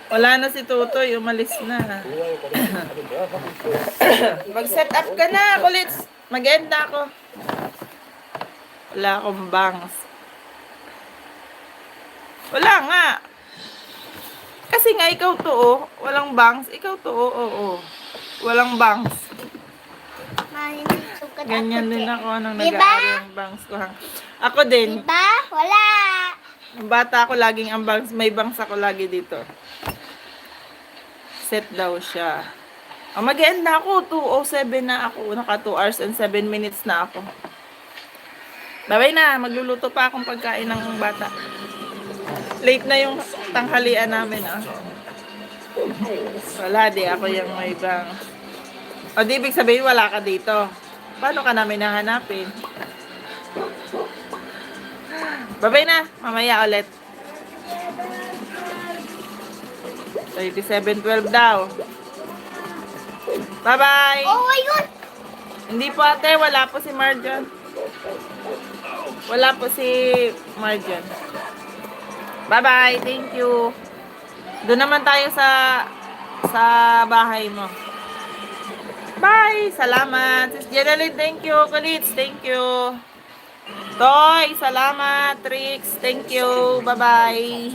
Wala na si Tutoy, umalis na. Mag-set up ka na, Kulits. Mag-end na ako. Wala akong bangs. Wala nga. Kasi nga ikaw to, oh. Walang bangs. Ikaw to, oh, oh. Walang bangs. Sukat Ganyan din ako nung Diba? nag-aari yung bangs ko. Ha? Ako din. Diba? Wala. Nung bata ako laging ang bangs. May bangs ako lagi dito. Set daw siya. Oh, mag-end na ako. 2:07 na ako. Naka 2 hours and 7 minutes na ako. Babay na. Magluluto pa akong pagkain ng bata. Late na yung tanghalian namin. Ah. Wala, di ako yung may bangs. O, di ibig sabihin wala ka dito. Paano ka namin nahanapin? Babay na. Mamaya ulit. 37:12 daw. Bye-bye. Oh my God. Hindi po ate. Wala po si Marjon. Wala po si Marjon. Bye-bye. Thank you. Doon naman tayo sa bahay mo. Bye! Salamat. Sis Jeneline, thank you. Kulits, thank you. Toy, salamat. Trix, thank you. Bye-bye.